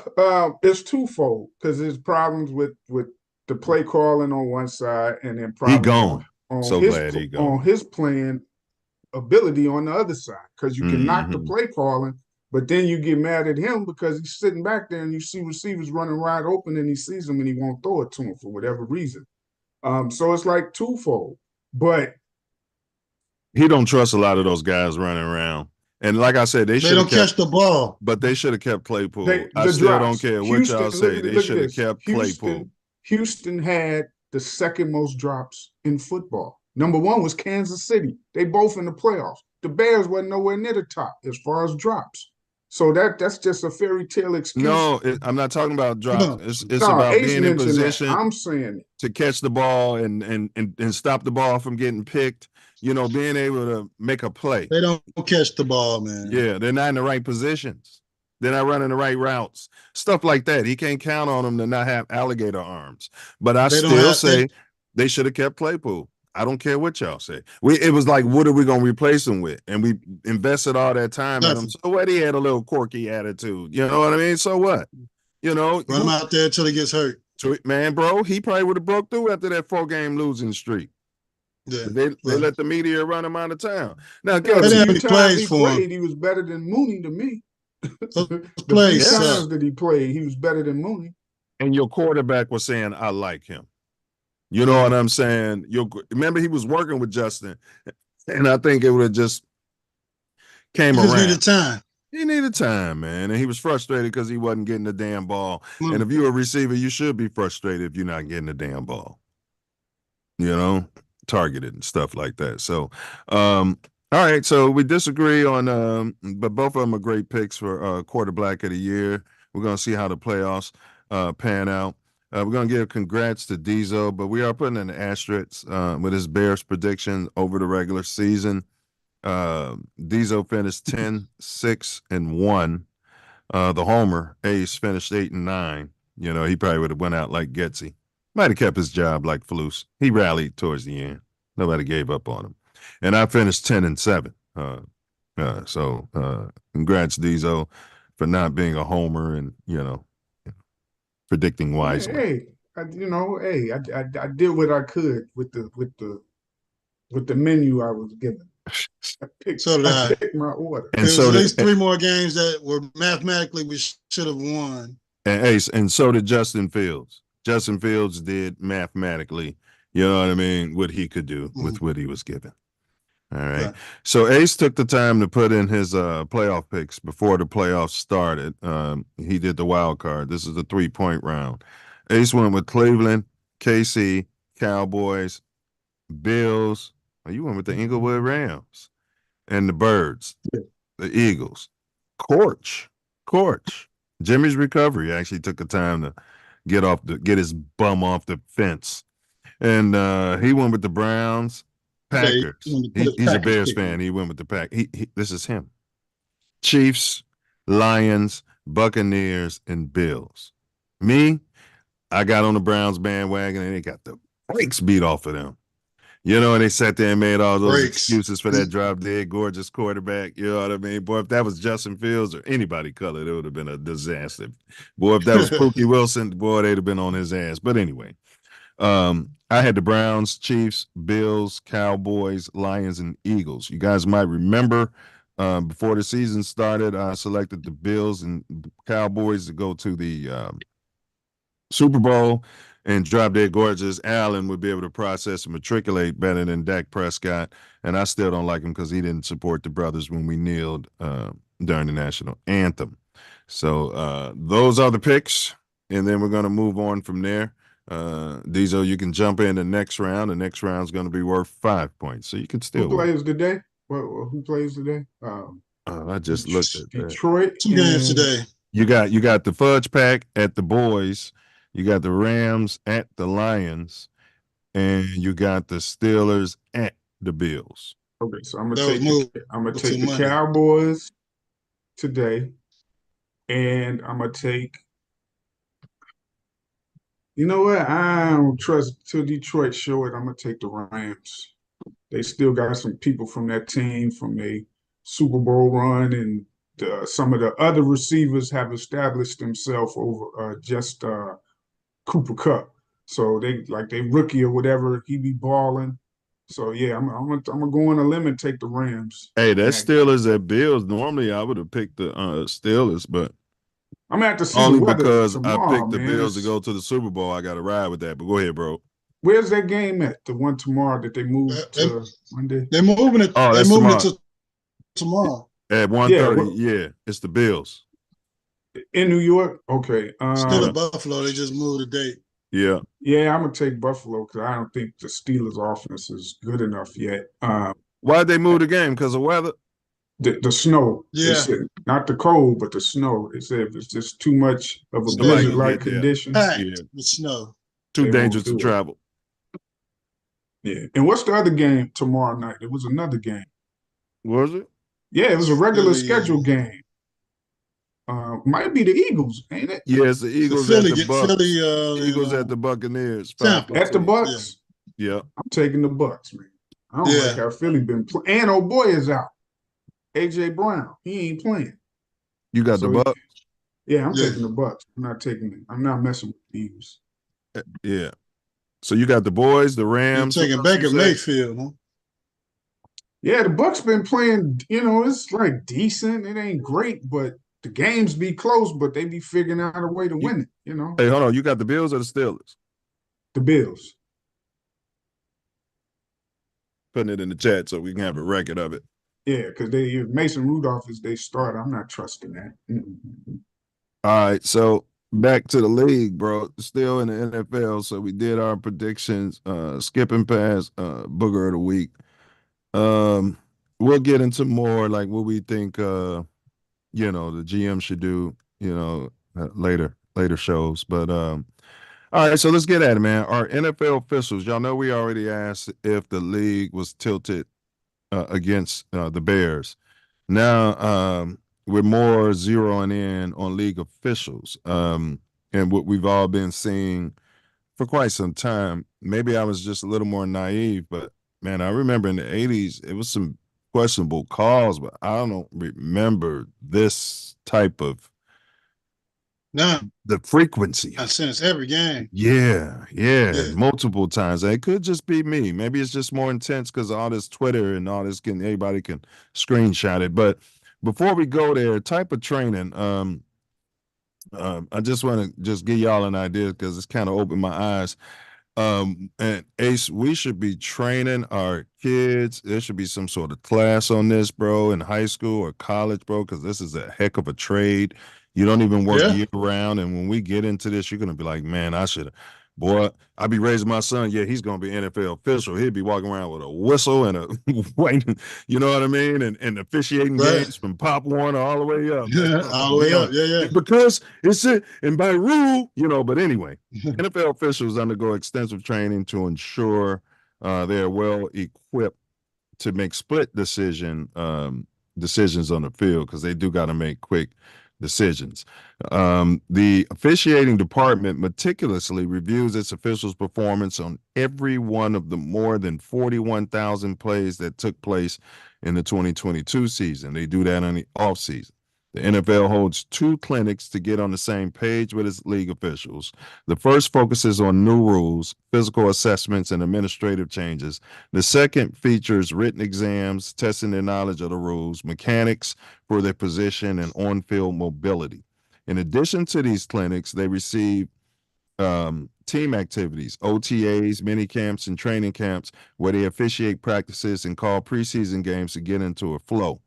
it's twofold, because there's problems with the play calling on one side, and then problems glad he gone. On his playing ability on the other side, because you can knock the play calling, but then you get mad at him because he's sitting back there and you see receivers running wide open and he sees them and he won't throw it to him for whatever reason. So it's like twofold, but he don't trust a lot of those guys running around. And like I said, they don't catch the ball, but they should have kept Claypool. I still don't care what y'all say. They should have kept Claypool. Houston had the second most drops in football. Number one was Kansas City. They both in the playoffs. The Bears wasn't nowhere near the top as far as drops. So that's just a fairy tale excuse. No, I'm not talking about drops. It's about being in position. I'm saying to catch the ball and stop the ball from getting picked. Being able to make a play. They don't catch the ball, man. Yeah, they're not in the right positions. They're not running the right routes. Stuff like that. He can't count on them to not have alligator arms. But I still say they should have kept Claypool. I don't care what y'all say. It was like, what are we going to replace him with? And we invested all that time in him. So what? He had a little quirky attitude. You know what I mean? So what? Run him out there until he gets hurt. Man, bro, he probably would have broke through after that 4-game losing streak. Yeah, they let the media run him out of town. Now, he was better than Mooney to me. The times that he played, he was better than Mooney. And your quarterback was saying, I like him. You know what I'm saying? Remember, he was working with Justin, and I think it would have just came around. He needed time. He needed time, man, and he was frustrated because he wasn't getting the damn ball. And if you're a receiver, you should be frustrated if you're not getting the damn ball. Targeted and stuff like that. So, all right. So we disagree on, but both of them are great picks for quarterback of the year. We're gonna see how the playoffs pan out. We're going to give congrats to Diesel, but we are putting an asterisk with his Bears prediction over the regular season. Diesel finished 10-6-1. The Homer, Ace, finished 8-9. He probably would have went out like Getsy. Might have kept his job like Flus. He rallied towards the end. Nobody gave up on him. And I finished 10-7. So congrats, Diesel, for not being a Homer and, predicting wisely. I did what I could with the menu I was given. I picked my order. And so there's 3 more games that were mathematically we should have won. And Ace, and so did Justin Fields. Justin Fields did mathematically, you know what I mean, what he could do with what he was given. All right. So Ace took the time to put in his playoff picks before the playoffs started. He did the wild card. This is the 3-point round. Ace went with Cleveland, KC, Cowboys, Bills. Oh, you went with the Inglewood Rams and the Birds, the Eagles. Corch. Jimmy's recovery actually took the time to get his bum off the fence. And he went with the Browns, Packers. He's a Bears fan. He went with the Pack. This is him. Chiefs, Lions, Buccaneers, and Bills. Me, I got on the Browns bandwagon and they got the brakes beat off of them. You know, and they sat there and made all those excuses for that drop-dead gorgeous quarterback. You know what I mean? Boy, if that was Justin Fields or anybody colored, it would have been a disaster. Boy, if that was Pookie Wilson, boy, they'd have been on his ass. But anyway, I had the Browns, Chiefs, Bills, Cowboys, Lions, and Eagles. You guys might remember before the season started, I selected the Bills and Cowboys to go to the Super Bowl. And drop dead gorgeous Allen would be able to process and matriculate better than Dak Prescott. And I still don't like him because he didn't support the brothers when we kneeled during the national anthem. So those are the picks. And then we're going to move on from there. Diesel, you can jump in the next round. The next round is going to be worth 5 points. So you can still Who plays today? Who plays today? I just looked at Detroit. 2 games today. You got the Fudge Pack at the Boys. You got the Rams at the Lions, and you got the Steelers at the Bills. Okay, so I'm gonna take the Cowboys today, and I'm gonna take. You know what? I don't trust till Detroit show it. I'm gonna take the Rams. They still got some people from that team from a Super Bowl run, and some of the other receivers have established themselves over Cooper Kupp. So they rookie or whatever, he be balling. So yeah, I'm gonna go on a limb and take the Rams. Hey, that Steelers at Bills. Normally I would have picked the Steelers, but I'm gonna have to see only the weather because tomorrow, I picked the man. Bills to go to the Super Bowl. I got to ride with that. But go ahead, bro. Where's that game at? The one tomorrow that they moved to Monday? They're moving it. Oh, they're moving it to tomorrow at 1:30. Yeah, it's the Bills. In New York? Okay. Still at Buffalo. They just moved the date. Yeah. Yeah, I'm going to take Buffalo because I don't think the Steelers' offense is good enough yet. Why'd they move the game? Because of weather? The snow. Yeah. Not the cold, but the snow. They said it's just too much of a blizzard-like condition. With snow. Too dangerous to travel. Yeah. And what's the other game tomorrow night? There was another game. Was it? Yeah, it was a regular scheduled game. Might be the Eagles, ain't it? Yes, the Eagles Philly, at the Bucks. Eagles at the Buccaneers. At the Bucks? Yeah. I'm taking the Bucks, man. I don't like how Philly been playing. And old boy is out. AJ Brown. He ain't playing. You got the Bucks? Yeah, I'm taking the Bucks. I'm not messing with the Eagles. Yeah. So you got the Boys, the Rams. You're taking Baker Mayfield, huh? Yeah, the Bucks been playing, it's like decent. It ain't great, but the games be close, but they be figuring out a way to win it, Hey, hold on. You got the Bills or the Steelers? The Bills. Putting it in the chat so we can have a record of it. Yeah, because Mason Rudolph is they start. I'm not trusting that. All right, so back to the league, bro. Still in the NFL. So we did our predictions. Skipping past Booger of the Week. We'll get into more like what we think the GM should do, later shows. But all right, so let's get at it, man. Our NFL officials, y'all know we already asked if the league was tilted against the Bears. Now we're more zeroing in on league officials and what we've all been seeing for quite some time. Maybe I was just a little more naive, but man, I remember in the 80s, it was some questionable calls, but I don't remember this type of the frequency. I sense every game. Yeah, multiple times. It could just be me. Maybe it's just more intense because all this Twitter and all this everybody can screenshot it. But before we go there, type of training, I just want to just give y'all an idea because it's kind of opened my eyes. And Ace, we should be training our kids. There should be some sort of class on this, bro, in high school or college, bro, because this is a heck of a trade. You don't even work year round. And when we get into this, you're going to be like, man, I should have. Boy, I be raising my son. Yeah, he's going to be NFL official. He'd be walking around with a whistle and a waiting, you know what I mean? And officiating games from Pop Warner all the way up. All the way up. Yeah. Because it's it. And by rule, but anyway, NFL officials undergo extensive training to ensure they are well equipped to make split decisions on the field because they do got to make quick decisions. The officiating department meticulously reviews its officials' performance on every one of the more than 41,000 plays that took place in the 2022 season. They do that on the offseason. The NFL holds 2 clinics to get on the same page with its league officials. The first focuses on new rules, physical assessments, and administrative changes. The second features written exams, testing their knowledge of the rules, mechanics for their position, and on-field mobility. In addition to these clinics, they receive team activities, OTAs, mini camps, and training camps where they officiate practices and call preseason games to get into a flow.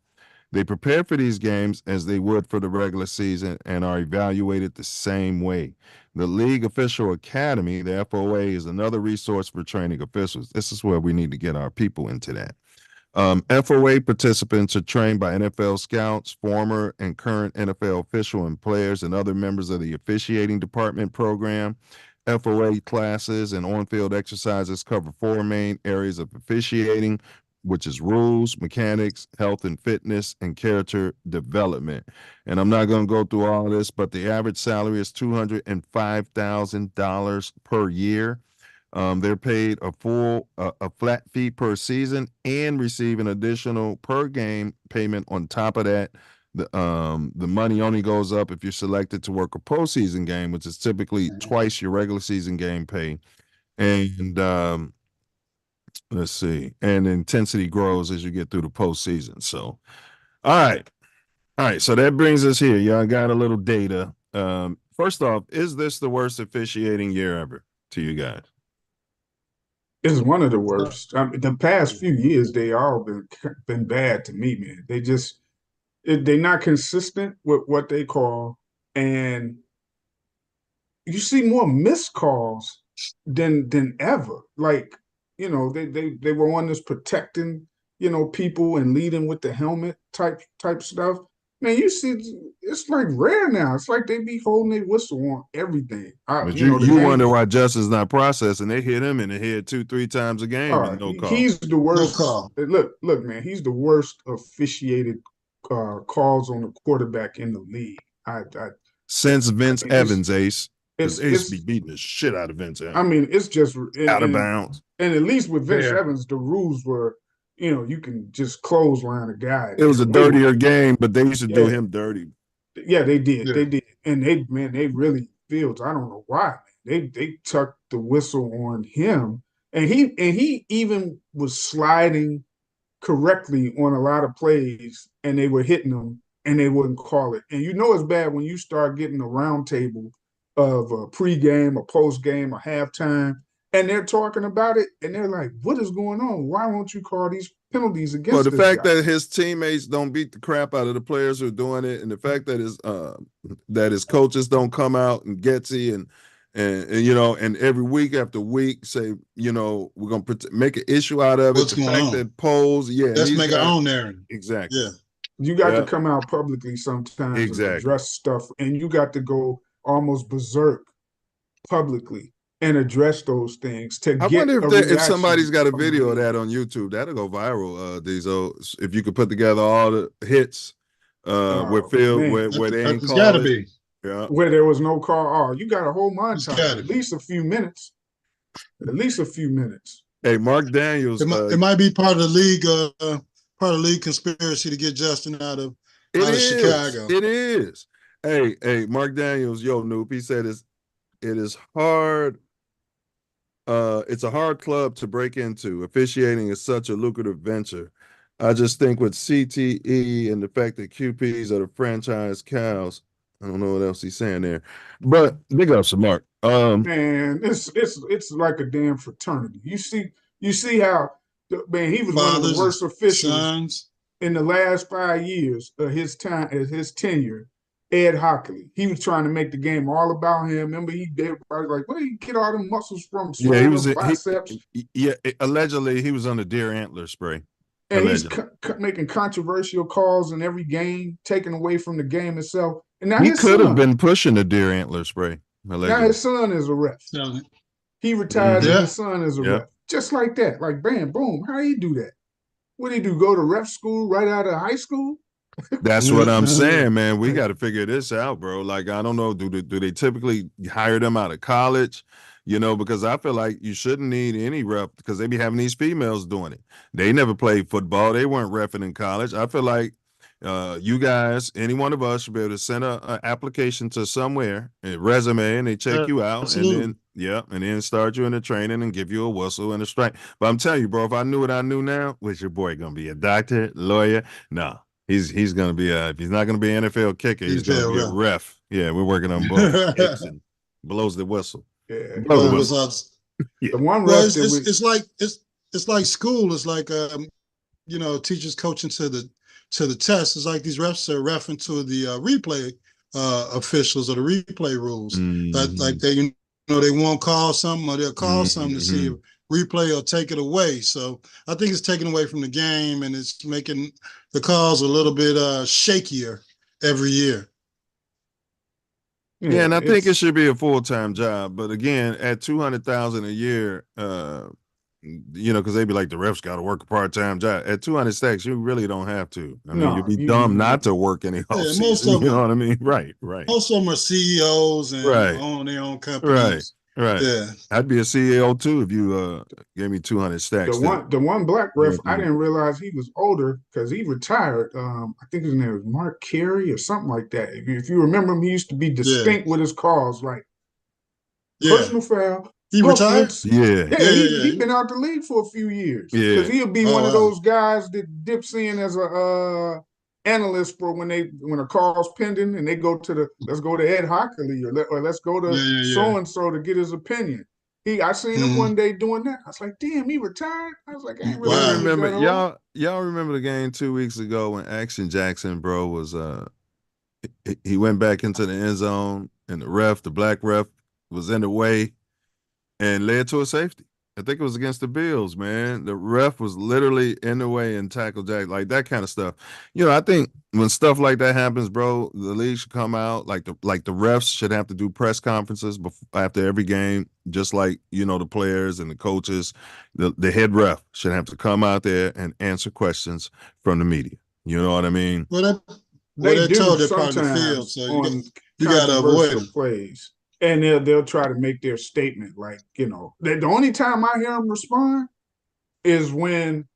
They prepare for these games as they would for the regular season and are evaluated the same way. The League Official Academy, the FOA, is another resource for training officials. This is where we need to get our people into that. FOA participants are trained by NFL scouts, former and current NFL official and players, and other members of the officiating department program. FOA classes and on-field exercises cover 4 main areas of officiating, which is rules, mechanics, health and fitness, and character development. And I'm not going to go through all of this, but the average salary is $205,000 per year. They're paid a flat fee per season and receive an additional per game payment on top of that. The money only goes up if you're selected to work a postseason game, which is typically twice your regular season game pay. And let's see. And intensity grows as you get through the postseason. So, all right. So that brings us here. Y'all got a little data. First off, is this the worst officiating year ever to you guys? It's one of the worst. The past few years, they all been bad to me, man. They're not consistent with what they call, and you see more missed calls than ever. Like, they were on this protecting, people and leading with the helmet type stuff. Man, you see, it's like rare now. It's like they be holding their whistle on everything. But you wonder why Justin's not processing. They hit him in the head 2-3 times a game and no call. He's the worst. No call. Look, man, he's the worst officiated calls on the quarterback in the league. Since Vince Evans, Ace. Ace be beating the shit out of Vince Evans. I mean, it's just out of bounds. And at least with Vince Evans, the rules were, you can just clothesline a guy. It was a dirtier game, but they used to do him dirty. Yeah, they did. Yeah. They did. And they really Fields. I don't know why. They tucked the whistle on him. And he even was sliding correctly on a lot of plays, and they were hitting him and they wouldn't call it. And it's bad when you start getting a round table of a pregame, a postgame, a halftime, and they're talking about it, and they're like, what is going on? Why won't you call these penalties against Well, the this fact guy? that his teammates don't beat the crap out of the players who are doing it, and the fact that his coaches don't come out and Getsy and every week after week say, we're going to make an issue out of it. What's going on? That polls, let's make our own narrative. Exactly. Yeah. You got to come out publicly sometimes and Exactly. address stuff, and you got to go almost berserk publicly and address those things to I get wonder if somebody's got a from video the of that on YouTube. That'll go viral. If you could put together all the hits with Phil, man. where they ain't It's called got to it. be. Yeah. where there was no call. Oh, you got a whole montage, gotta at be. least a few minutes. At least a few minutes. Hey, Mark Daniels. It might be part of the league conspiracy to get Justin out of Chicago. It is. Hey, Mark Daniels, Noop. He said it is hard. It's a hard club to break into. Officiating is such a lucrative venture. I just think with CTE and the fact that QPs are the franchise cows, I don't know what else he's saying there, but big ups to Mark. Man, it's like a damn fraternity. You see how man he was one of the Fathers, worst officials sons. in the last 5 years of his time as his tenure. Ed Hockley, he was trying to make the game all about him. Remember, everybody was like, where do you get all them muscles from? Yeah, he was. Biceps. Allegedly, he was on the deer antler spray. And he's making controversial calls in every game, taking away from the game itself. And now he could have been pushing the deer antler spray. Allegedly. Now his son is a ref. He retired and his son is a ref. Just like that. Like, bam, boom. How do you do that? What do you do? Go to ref school right out of high school? That's what I'm saying, man. We got to figure this out, bro. Like, I don't know. Do they typically hire them out of college? You know, because I feel like you shouldn't need any ref because they be having these females doing it. They never played football. They weren't reffing in college. I feel like you guys, any one of us should be able to send an application to somewhere, a resume, and they check you out. Absolutely. And then start you in the training and give you a whistle and a strike. But I'm telling you, bro, if I knew what I knew now, was your boy going to be a doctor, lawyer? No. He's going to be if he's not going to be an NFL kicker, he's going to be a ref. Yeah, we're working on both. Dixon blows the whistle. Yeah. The one ref it's like school. It's like teachers coaching to the test. It's like these refs are referring to the replay officials or the replay rules. Like they they won't call something or they'll call something to see if replay or take it away. So I think it's taken away from the game and it's making the calls a little bit shakier every year. Yeah, and I think it should be a full-time job. But again, at $200,000 a year, because they'd be like, the refs got to work a part-time job. At 200 stacks, you really don't have to. I mean, you'd be dumb not to work any offseason. You know what I mean? Right. Most of them are CEOs and own their own companies. Right. Yeah. I'd be a CEO too if you gave me 200 stacks. The one black ref, I didn't realize he was older because he retired. I think his name was Mark Carey or something like that. If you remember him, he used to be distinct with his calls, like personal foul. He retired? He's been out the league for a few years. Yeah. Because he'll be one of those guys that dips in as a analyst for when a call's pending and they go to let's go to Ed Hockley or let's go to so and so to get his opinion. I seen him one day doing that. I was like, damn, he retired. I was like, I ain't really remember y'all remember the game 2 weeks ago when Action Jackson, bro, was he went back into the end zone and the black ref was in the way and led to a safety. I think it was against the Bills, man. The ref was literally in the way and tackled Jack, like that kind of stuff. I think when stuff like that happens, bro, the league should come out, like the refs should have to do press conferences after every game, just like, the players and the coaches. The head ref should have to come out there and answer questions from the media. You know what I mean? Well, they told they're part of the field, so you got to avoid them. Plays. And they'll try to make their statement like, the only time I hear them respond is when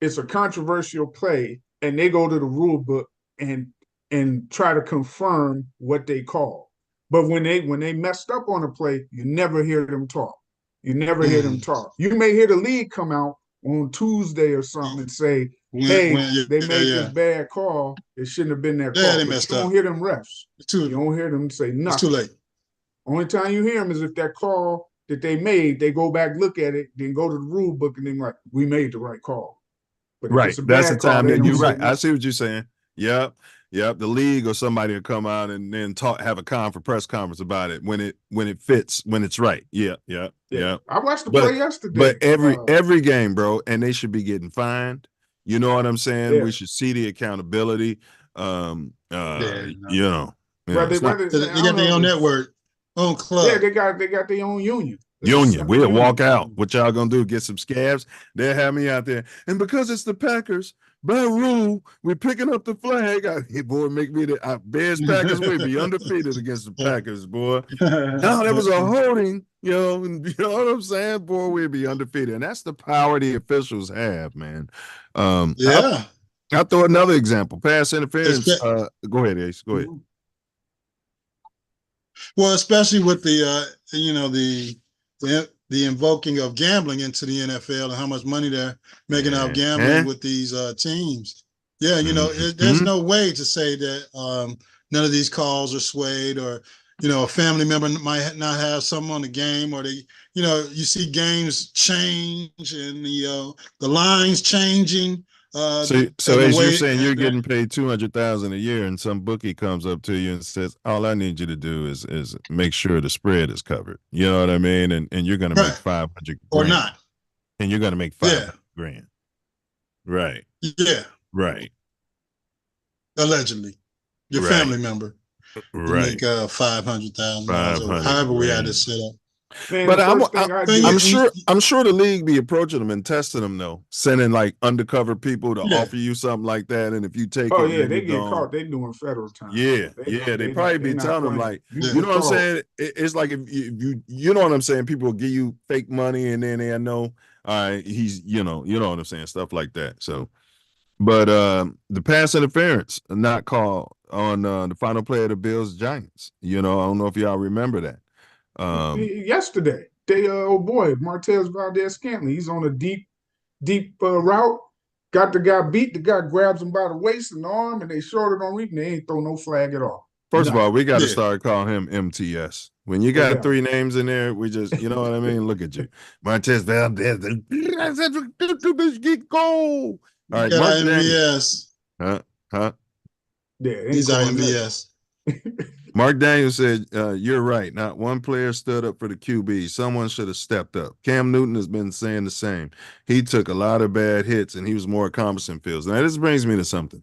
it's a controversial play and they go to the rule book and try to confirm what they call. But when they messed up on a play, you never hear them talk. You never hear them talk. You may hear the league come out on Tuesday or something and say, they made this bad call. It shouldn't have been that call. They messed up. You don't hear them refs. You don't hear them say nothing. It's too late. Only time you hear them is if that call that they made, they go back, look at it, then go to the rule book, and then like, we made the right call. But right. That's the time that you're right. I see what you're saying. Yep. The league or somebody will come out and then have a press conference about it when it fits, when it's right. Yeah. I watched the play yesterday. But every game, bro, and they should be getting fined. You know what I'm saying? Yeah. We should see the accountability. They got their own network, own club. Yeah, they got their own union. We'll walk out. What y'all gonna do? Get some scabs? They'll have me out there. And because it's the Packers, by rule, we're picking up the flag. Boy, make me the Bears Packers will be undefeated against the Packers, boy. No, that was a holding. You know what I'm saying? Boy, we'll be undefeated. And that's the power the officials have, man. I'll throw another example. Pass interference. Go ahead, Ace. Go ahead. Well, especially with the invoking of gambling into the NFL and how much money they're making out gambling with these teams. Yeah, there's no way to say that none of these calls are swayed, or a family member might not have something on the game, or they, you see games change and the lines changing. So as you're saying, you're getting paid $200,000 a year, and some bookie comes up to you and says, "All I need you to do is make sure the spread is covered." You know what I mean? And you're going to make 500 or not, and you're going to make 500 grand. Right. Yeah. Right. Allegedly, your family member. Right. Make $500,000 or however we had it set up. Man, but I'm sure the league be approaching them and testing them though, sending like undercover people to offer you something like that, and if you take it, they get caught. They doing federal time. They probably be telling them like, you know what I'm saying? It's like if you know what I'm saying. People will give you fake money, and then they know, all right, he's you know what I'm saying, stuff like that. So, but the pass interference not called on the final play of the Bills Giants. I don't know if y'all remember that. Yesterday, Martez Valdez-Scantling, he's on a deep route, got the guy beat, the guy grabs him by the waist and the arm, and they shorted on reap, and they ain't throw no flag at all. First of all, we got to start calling him MTS. When you got 3 names in there, we just, you know what I mean? Look at you. Martez Valdez, get goal. All right, Mark MVS. Huh? Yeah, he's our MVS. Mark Daniels said, you're right. Not one player stood up for the QB. Someone should have stepped up. Cam Newton has been saying the same. He took a lot of bad hits, and he was more accomplished in Fields. Now, this brings me to something.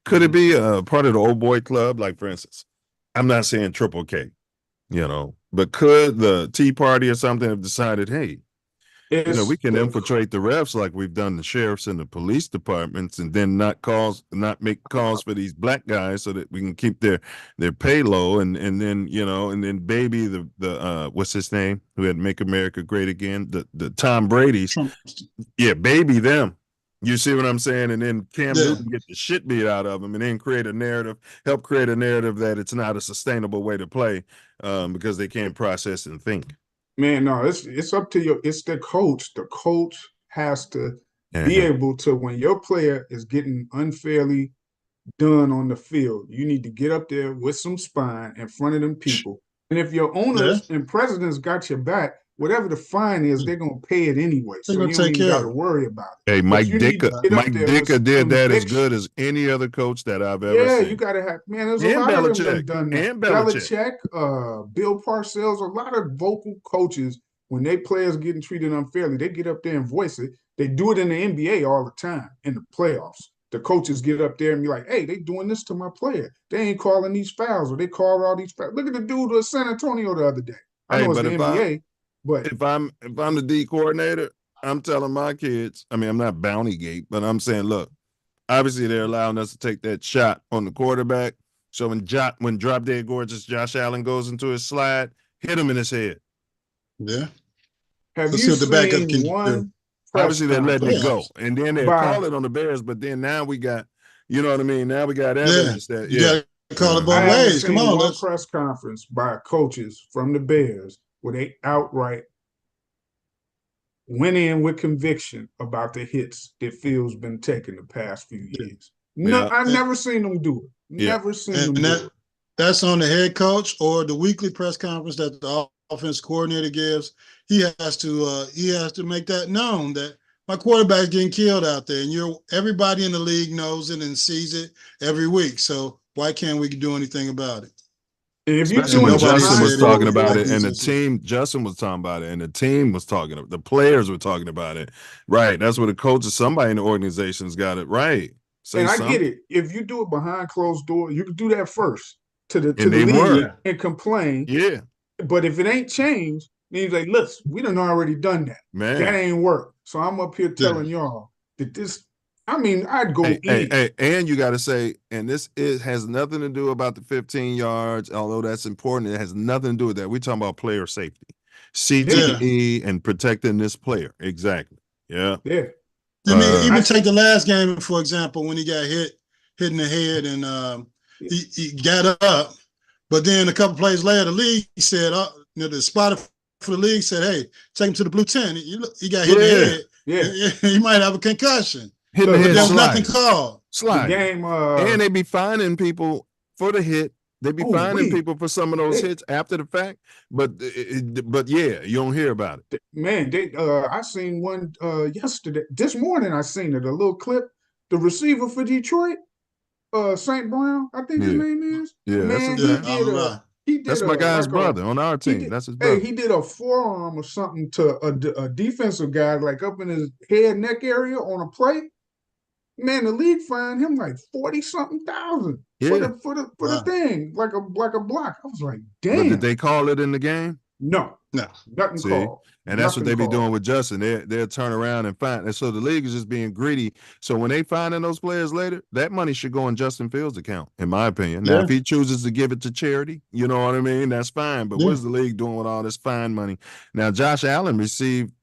Could it be a part of the old boy club? Like, for instance, I'm not saying Triple K, but could the Tea Party or something have decided, hey, we can infiltrate the refs like we've done the sheriffs and the police departments, and then not make calls for these black guys so that we can keep their pay low, and then baby the what's his name, who had Make America Great Again, the Tom Brady's, baby them. You see what I'm saying? And then Cam Newton get the shit beat out of him, and then help create a narrative that it's not a sustainable way to play because they can't process and think. Man, no, it's up to it's the coach. The coach has to be able to, when your player is getting unfairly done on the field, you need to get up there with some spine in front of them people. And if your owners and presidents got your back, whatever the fine is, they're gonna pay it anyway. So you don't even got to worry about it. Hey, Mike Ditka did that as good as any other coach that I've ever seen. Yeah, you gotta have, man, there's a lot of them done that. And Belichick, Bill Parcells, a lot of vocal coaches, when they players getting treated unfairly, they get up there and voice it. They do it in the NBA all the time in the playoffs. The coaches get up there and be like, hey, they doing this to my player. They ain't calling these fouls, or they call all these fouls. Look at the dude with San Antonio the other day. I know it's the NBA. But if I'm the D coordinator, I'm telling my kids, I mean, I'm not bounty gate, but I'm saying, look, obviously they're allowing us to take that shot on the quarterback. So when drop dead gorgeous Josh Allen goes into his slide, hit him in his head. Yeah. Have you seen one? Obviously they're letting it go, and then they call it on the Bears. But then now we got, you know what I mean? Now we got evidence that you got to call it both ways. Come on, one press conference by coaches from the Bears where they outright went in with conviction about the hits that Fields been taking the past few years. No, I've never seen them do it. Never seen them do it. That's on the head coach or the weekly press conference that the offense coordinator gives. He has to make that known that my quarterback's getting killed out there, and everybody in the league knows it and sees it every week. So why can't we do anything about it? If you Justin was talking about it, and the team, Justin was talking about it, and the team was talking about it, the players were talking about it. Right. That's what the coaches, somebody in the organization's got it right. And I get it. If you do it behind closed doors, you can do that first to the league and complain. Yeah. But if it ain't changed, then you're like, look, we done already done that. Man. That ain't work. So I'm up here telling y'all that this, I mean, I'd go and you got to say, and has nothing to do about the 15 yards, although that's important. It has nothing to do with that. We're talking about player safety, CTE, and protecting this player. Exactly. Yeah. Yeah. I mean, even take the last game, for example, when he got hit in the head, and he got up, but then a couple plays later, the league said, the spotter for the league said, hey, take him to the blue tent. He got hit in the head. Yeah. He might have a concussion. Hitting the head, there was nothing called. Slide. The game, and they be finding people for the hit. They be finding people for some of those hits after the fact, but yeah, you don't hear about it. Man, I seen one yesterday. This morning I seen it, a little clip. The receiver for Detroit, St. Brown, I think his name is. Yeah, man, that's my guy's brother on our team. That's his brother. Hey, he did a forearm or something to a defensive guy, like up in his head neck area on a play. Man, the league fined him like 40-something thousand for the thing, like a block. I was like, damn. But did they call it in the game? No, nothing called. And that's what they be doing with Justin. They'll turn around and find. And so the league is just being greedy. So when they finding those players later, that money should go in Justin Fields' account, in my opinion. Now, if he chooses to give it to charity, you know what I mean? That's fine. But what's the league doing with all this fine money? Now, Josh Allen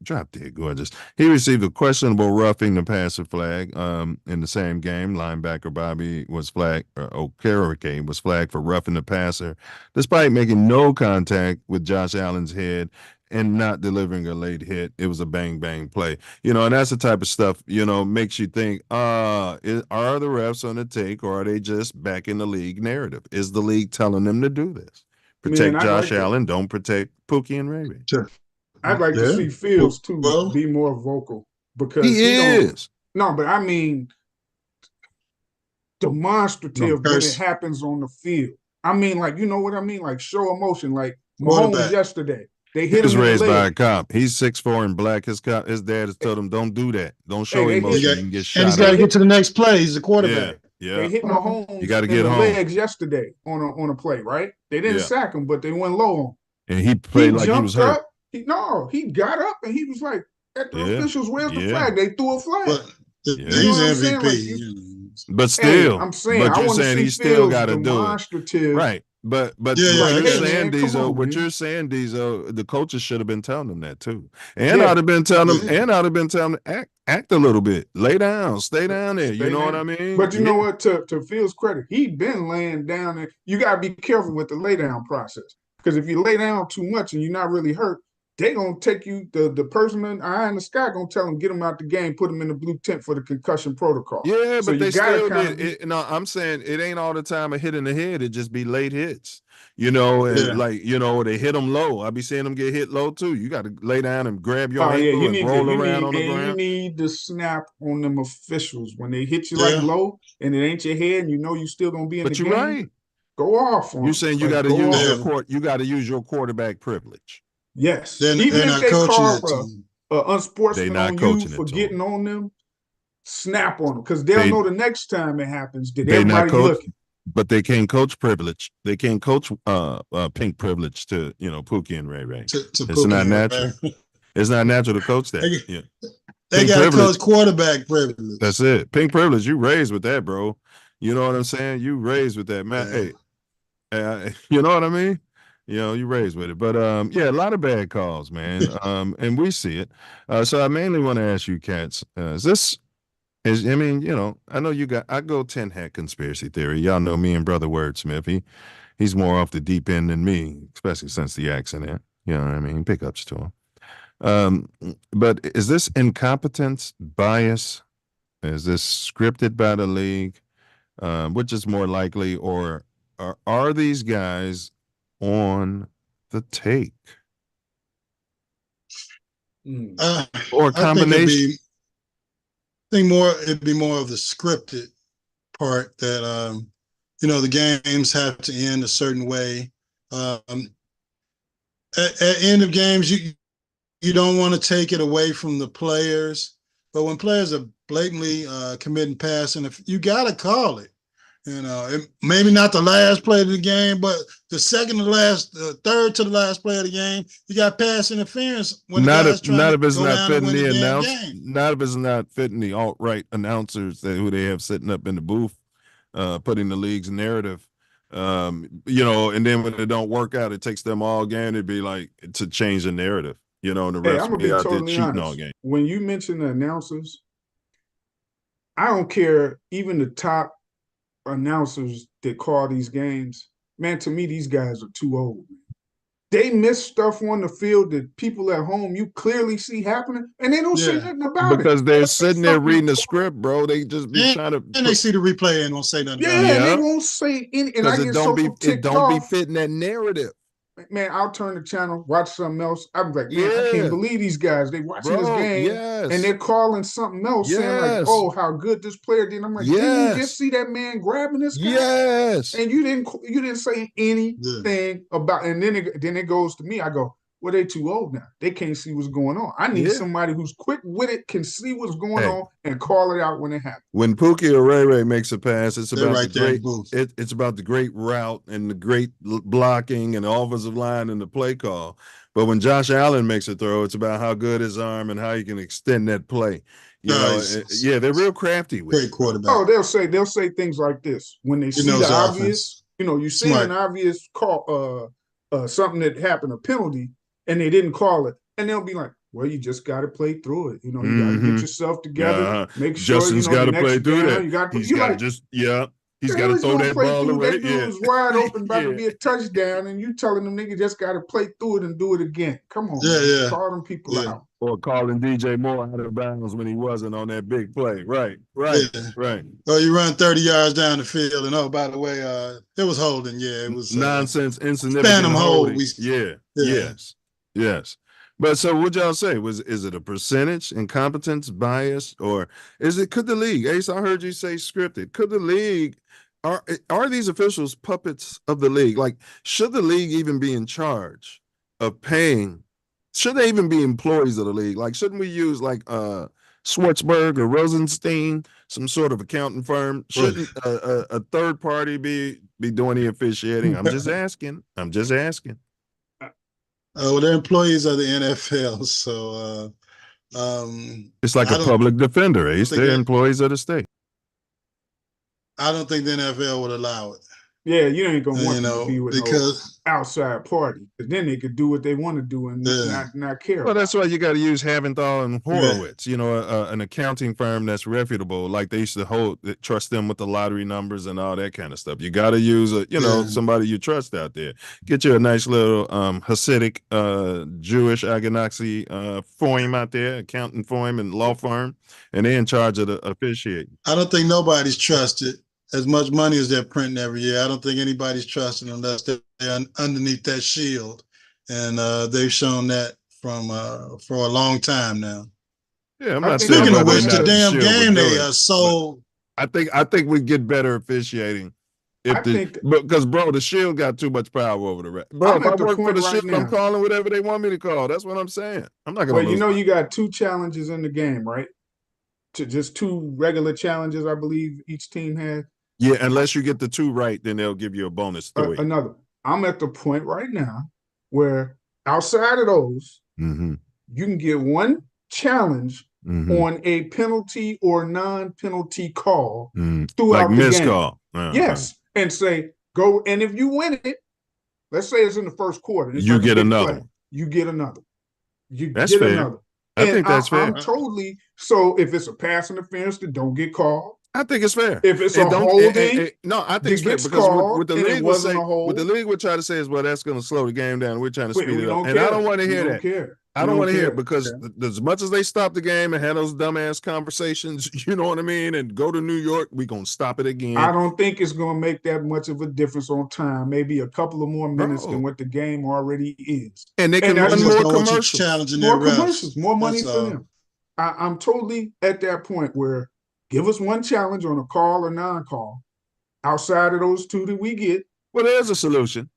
drop dead gorgeous. He received a questionable roughing the passer flag in the same game. Linebacker Bobby was flagged, or Okereke was flagged for roughing the passer, despite making no contact with Josh Allen's head and not delivering a late hit. It was a bang play, and that's the type of stuff, makes you think, are the refs on the take, or are they just back in the league narrative? Is the league telling them to do this? Protect Josh Allen, don't protect Pookie and Ray Ray. Sure. I'd like to see Fields too be more vocal, because he is. No, but I mean demonstrative when it happens on the field. I mean, like, you know what I mean? Like, show emotion, like Mahomes yesterday. They hit him. He was raised by a cop. He's 6'4" and black. His dad has told him, don't do that. Don't show emotion. You can get shot. And he's got to get to the next play. He's a quarterback. Yeah. They hit Mahomes you got to get in the home. legs yesterday on a play, right? They didn't sack him, but they went low on him. And he played like he was hurt. He got up and he was like, at the officials, where's the flag? They threw a flag. But he's MVP. But still, I'm saying, but you're saying he still got to do it. Right. But what you're saying, Diesel, the coaches should have been telling them that too. And I'd have been telling them, act a little bit. Lay down, stay down there. You know what I mean? But you know what, to Phil's credit, he'd been laying down there. You gotta be careful with the lay down process. Because if you lay down too much and you're not really hurt, they gonna take you, the person in eye in the sky gonna tell them, get them out the game, put them in the blue tent for the concussion protocol. Yeah, so but they still did. No, I'm saying it ain't all the time a hit in the head. It just be late hits, and they hit them low. I be seeing them get hit low too. You got to lay down and grab your ankle and roll around on the ground. You need to snap on them officials when they hit you like low and it ain't your head and you still gonna be in the game. But you're right. Go off on you're saying you got to use you got to use your quarterback privilege. Yes. Even if they call unsportsman on you for getting on them, snap on them, because they'll know the next time it happens that everybody looking. But they can't coach privilege. They can't coach pink privilege to Pookie and Ray Ray. It's not natural. It's not natural to coach that. They got to coach quarterback privilege. That's it. Pink privilege. You raised with that, bro. You know what I'm saying? You raised with that, man. Hey, you know what I mean? You raised with it. But a lot of bad calls, man. And we see it. So I mainly want to ask you, Cats, I know I go 10 hat conspiracy theory. Y'all know me and Brother Wordsmith. He's more off the deep end than me, especially since the accident. You know what I mean? Pickups to him. But is this incompetence, bias? Is this scripted by the league? Which is more likely, or are these guys on the take? Or a combination? I think it'd be more of the scripted part that the games have to end a certain way. At end of games, you don't want to take it away from the players, but when players are blatantly committing passing, if you gotta call it. Maybe not the last play of the game, but the second to last, third to the last play of the game, you got pass interference. Not if it's not fitting the announcer. Not if it's not fitting the alt-right announcers who they have sitting up in the booth, putting the league's narrative. And then when it don't work out, it takes them all game to be like to change the narrative. The refs be out there cheating all game. When you mention the announcers, I don't care. Even the top announcers that call these games, man, to me, these guys are too old. they miss stuff on the field that people at home you clearly see happening, and they don't say nothing about because it. they're sitting there reading the script, bro. They just be trying to. And they see the replay and don't say nothing. Yeah, and they won't say any. And I Because get so ticked it don't be off. fitting that narrative. Man, I'll turn the channel, watch something else. I'm like, man, I can't believe these guys. They watching this game and they're calling something else, saying like, "Oh, how good this player did." I'm like, didn't you just see that man grabbing this guy? Yes. And you didn't say anything about. And then it goes to me. I go, well, they too old now. They can't see what's going on. I need somebody who's quick-witted, can see what's going on, and call it out when it happens. When Pookie or Ray makes a pass, it's about it's about the great route and the great blocking and the offensive line and the play call. But when Josh Allen makes a throw, it's about how good his arm and how you can extend that play. You know, they're real crafty with great quarterback. Oh, they'll say things like this when they see the obvious. You know, you see an obvious call, something that happened, a penalty, and they didn't call it, and they'll be like, well, you just got to play through it. You know, you got to get yourself together, make sure Justin's got to play through that. You got to he's got to just he's got to throw that ball away. That dude was wide open, about to be a touchdown, and you telling them nigga just got to play through it and do it again. Come on, man. Call them people out. Or calling DJ Moore out of bounds when he wasn't on that big play. Right. Or you run 30 yards down the field, and oh, by the way, it was holding. Yeah, it was nonsense, insignificant phantom hold. Yes. But so what y'all say? Is it a percentage, incompetence, bias, or could the league, Ace, I heard you say scripted. Could the league, are these officials puppets of the league? Like, should the league even be in charge of paying? Should they even be employees of the league? Like, shouldn't we use like Schwartzberg or Rosenstein, some sort of accounting firm? Shouldn't a third party be doing the officiating? I'm just asking. Well, they're employees of the NFL, so it's like a public defender, Ace. They're employees of the state. I don't think the NFL would allow it. Yeah, you ain't gonna want to be with no outside party, because then they could do what they want to do and not care. Well, that's why you got to use Haventhal and Horowitz. You know, an accounting firm that's reputable, like they used to trust them with the lottery numbers and all that kind of stuff. You got to use somebody you trust out there. Get you a nice little Hasidic Jewish Aganaxi firm out there, accounting firm and law firm, and they're in charge of the officiating. I don't think nobody's trusted. As much money as they're printing every year, I don't think anybody's trusting unless they're underneath that shield, and they've shown that for a long time now. Yeah, I'm not saying. Speaking of which, the damn game they sold. I think we get better officiating because bro, the shield got too much power over the rest. Bro, if I work for the shield, I'm calling whatever they want me to call. That's what I'm saying. I'm not gonna. Well, you got 2 challenges in the game, right? To just 2 regular challenges, I believe each team had. Yeah, unless you get the 2 right, then they'll give you a bonus 3. Another. I'm at the point right now where outside of those, you can get 1 challenge on a penalty or non-penalty call throughout the game. Call. Yes, and say go. And if you win it, let's say it's in the first quarter, you get another. You get another. That's fair. I think that's fair. I'm totally. So if it's a pass interference that don't get called. I think it's fair. If it's a holding, no, I think it's fair because what the league would say, what the league would try to say is, well, that's going to slow the game down. We're trying to speed it up, and I don't want to hear that. I don't want to hear it because as much as they stop the game and have those dumbass conversations, you know what I mean, and go to New York, we're going to stop it again. I don't think it's going to make that much of a difference on time. Maybe a couple of more minutes than what the game already is. And they can run more commercials. More commercials, more money for them. I'm totally at that point where give us 1 challenge on a call or non-call. Outside of those 2 that we get. Well, there's a solution.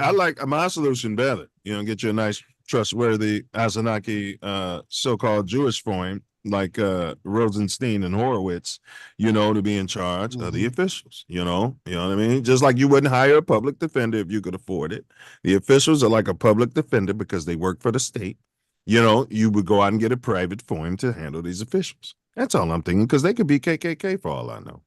I like my solution better. You know, get you a nice, trustworthy Asanaki so-called Jewish firm like Rosenstein and Horowitz, you know, to be in charge of the officials. You know what I mean? Just like you wouldn't hire a public defender if you could afford it. The officials are like a public defender because they work for the state. You know, you would go out and get a private firm to handle these officials. That's all I'm thinking, because they could be KKK for all I know.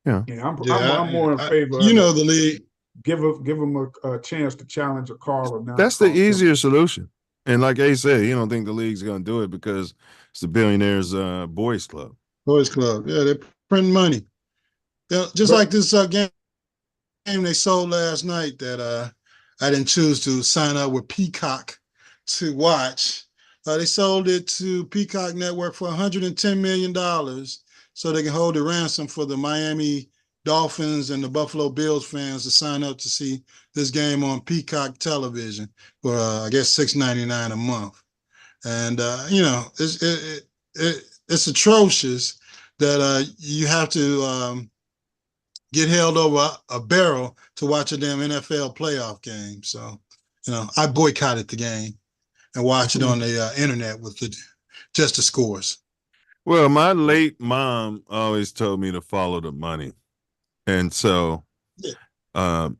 I'm more in favor. You know, the league give them a chance to challenge a call or not. That's the easier solution. And like Ace said, you don't think the league's going to do it because it's the billionaires' boys club. Boys club, yeah, they're printing money. Just like this game they sold last night that I didn't choose to sign up with Peacock to watch. They sold it to Peacock Network for $110 million so they can hold the ransom for the Miami Dolphins and the Buffalo Bills fans to sign up to see this game on Peacock television for, I guess, $6.99 a month. And, it's atrocious that you have to get held over a barrel to watch a damn NFL playoff game. So, I boycotted the game and watched it on the internet with just the scores. Well, my late mom always told me to follow the money. And so I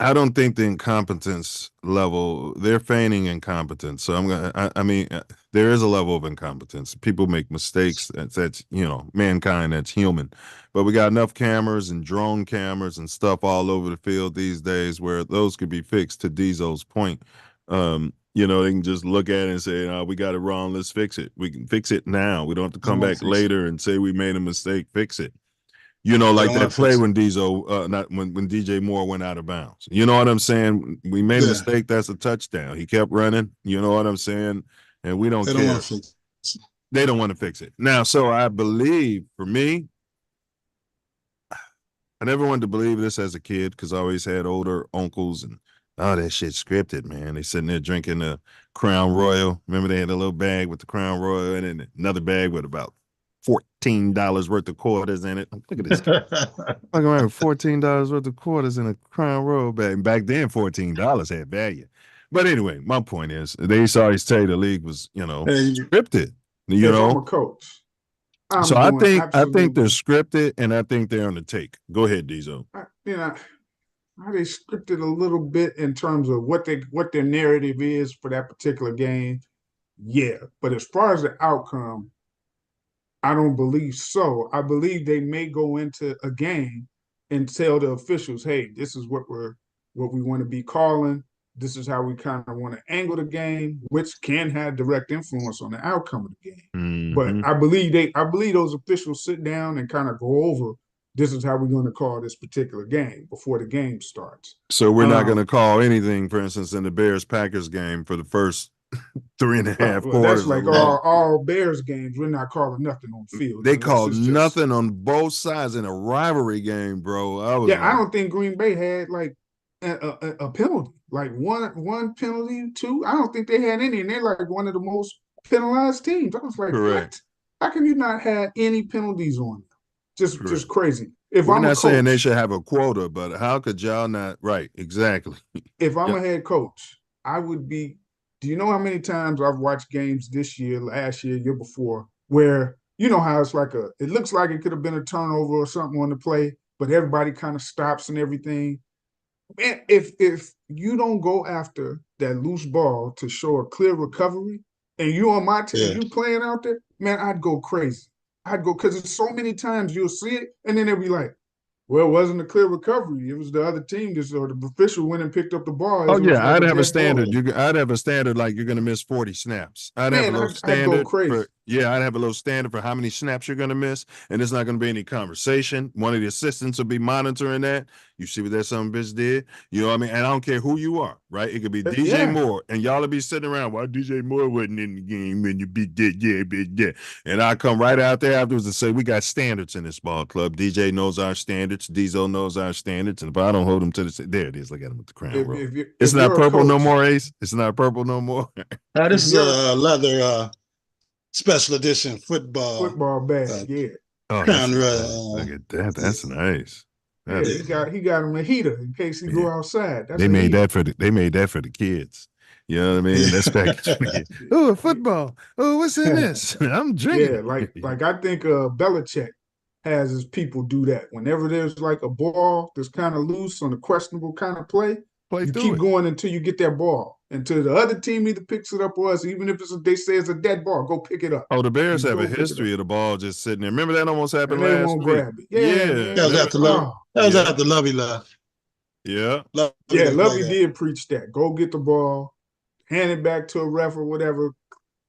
don't think the incompetence level, they're feigning incompetence. So I mean, there is a level of incompetence. People make mistakes. That's mankind, that's human. But we got enough cameras and drone cameras and stuff all over the field these days where those could be fixed. To Diesel's point, they can just look at it and say, "Oh, we got it wrong. Let's fix it." We can fix it now. We don't have to come back later and say we made a mistake. Fix it. Like that play when when DJ Moore went out of bounds. You know what I'm saying? We made a mistake. That's a touchdown. He kept running. You know what I'm saying? And we don't care. They don't want to fix it. Now, so I believe, for me, I never wanted to believe this as a kid because I always had older uncles and, that shit's scripted, man. They sitting there drinking the Crown Royal. Remember they had a little bag with the Crown Royal and then another bag with about $14 worth of quarters in it. Look at this. Fucking around with $14 worth of quarters in a Crown Royal bag. Back then, $14 had value. But anyway, my point is, they used to always tell you the league was, scripted. I'm a coach. So I think they're scripted, and I think they're on the take. Go ahead, Diesel. Are they scripted a little bit in terms of what their narrative is for that particular game? Yeah, but as far as the outcome, I don't believe so. I believe they may go into a game and tell the officials, "Hey, this is what we want to be calling. This is how we kind of want to angle the game," which can have direct influence on the outcome of the game. Mm-hmm. But I believe those officials sit down and kind of go over, this is how we're going to call this particular game before the game starts. So we're not going to call anything, for instance, in the Bears-Packers game for the first 3.5 quarters. That's like all Bears games. We're not calling nothing on the field. They called nothing on both sides in a rivalry game, bro. I don't think Green Bay had like a penalty, like one penalty, two. I don't think they had any, and they're like one of the most penalized teams. I was like, correct. What? How can you not have any penalties on them? Just crazy. We're not saying they should have a quota, but how could y'all not? Right, exactly. If I'm a head coach, I would be. Do you know how many times I've watched games this year, last year, year before, where you know how it's like it looks like it could have been a turnover or something on the play, but everybody kind of stops and everything. Man, if you don't go after that loose ball to show a clear recovery, and you on my team, you playing out there, man, I'd go crazy. Because it's so many times you'll see it, and then they'll be like, well, it wasn't a clear recovery. It was the other team, or the official went and picked up the ball. Oh, yeah, I'd have a standard. I'd have a standard like you're going to miss 40 snaps. I'd have a little standard. I'd go crazy. I'd have a little standard for how many snaps you're going to miss, and there's not going to be any conversation. One of the assistants will be monitoring that. You see what that son of a bitch did? You know what I mean? And I don't care who you are, right? It could be DJ Moore, and y'all will be sitting around, why DJ Moore wasn't in the game when you beat that, yeah. And I come right out there afterwards and say, we got standards in this ball club. DJ knows our standards. Diesel knows our standards. And if I don't hold him to there it is. Look at him with the crown roll. It's not purple no more, Ace. It's not purple no more. This is a leather special edition football bag, Oh, look at that. That's nice. He got him a heater in case he go outside. They made that for the kids. You know what I mean? That's packaged. Oh, football. Oh, what's in this? I'm drinking. Yeah, like I think Belichick has his people do that. Whenever there's like a ball that's kind of loose on a questionable kind of play, you keep going until you get that ball. Until the other team either picks it up or us, even if they say it's a dead ball, go pick it up. Oh, the Bears have a history of the ball just sitting there. Remember that almost happened and they last won't week? Grab it. Yeah. That was after Lovey left. Yeah. Lovey did preach that. Go get the ball, hand it back to a ref or whatever,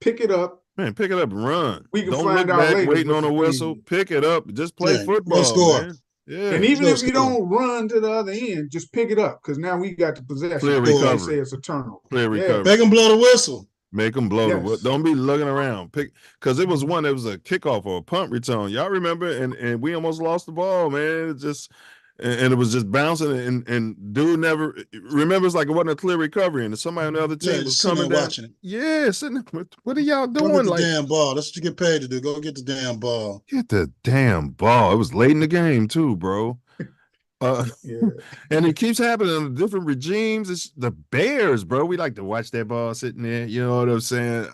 pick it up. Man, pick it up and run. We can Don't find look out back later waiting on a whistle. Pick it up. Just play football, score. man. Yeah. And even if you score. don't run to the other end, just pick it up because now we got the possession. Clear They recovery. say it's a turnover. Clear recovery. Make them blow the whistle. Make them blow the Yes. whistle. Don't be looking around. Pick, because it was one that was a kickoff or a punt return. Y'all remember? And we almost lost the ball, man. It just and it was just bouncing and dude never remembers like it wasn't a clear recovery and somebody on the other team Yeah, was just sitting coming there down. watching it. Yeah, sitting there. What are y'all Go doing? get the Like damn ball. That's what you get paid to do. Go get the damn ball. get the damn ball. It was late in the game too, bro. Yeah. And it keeps happening in different regimes. It's the Bears, bro. We like to watch that ball sitting there. You know what I'm saying?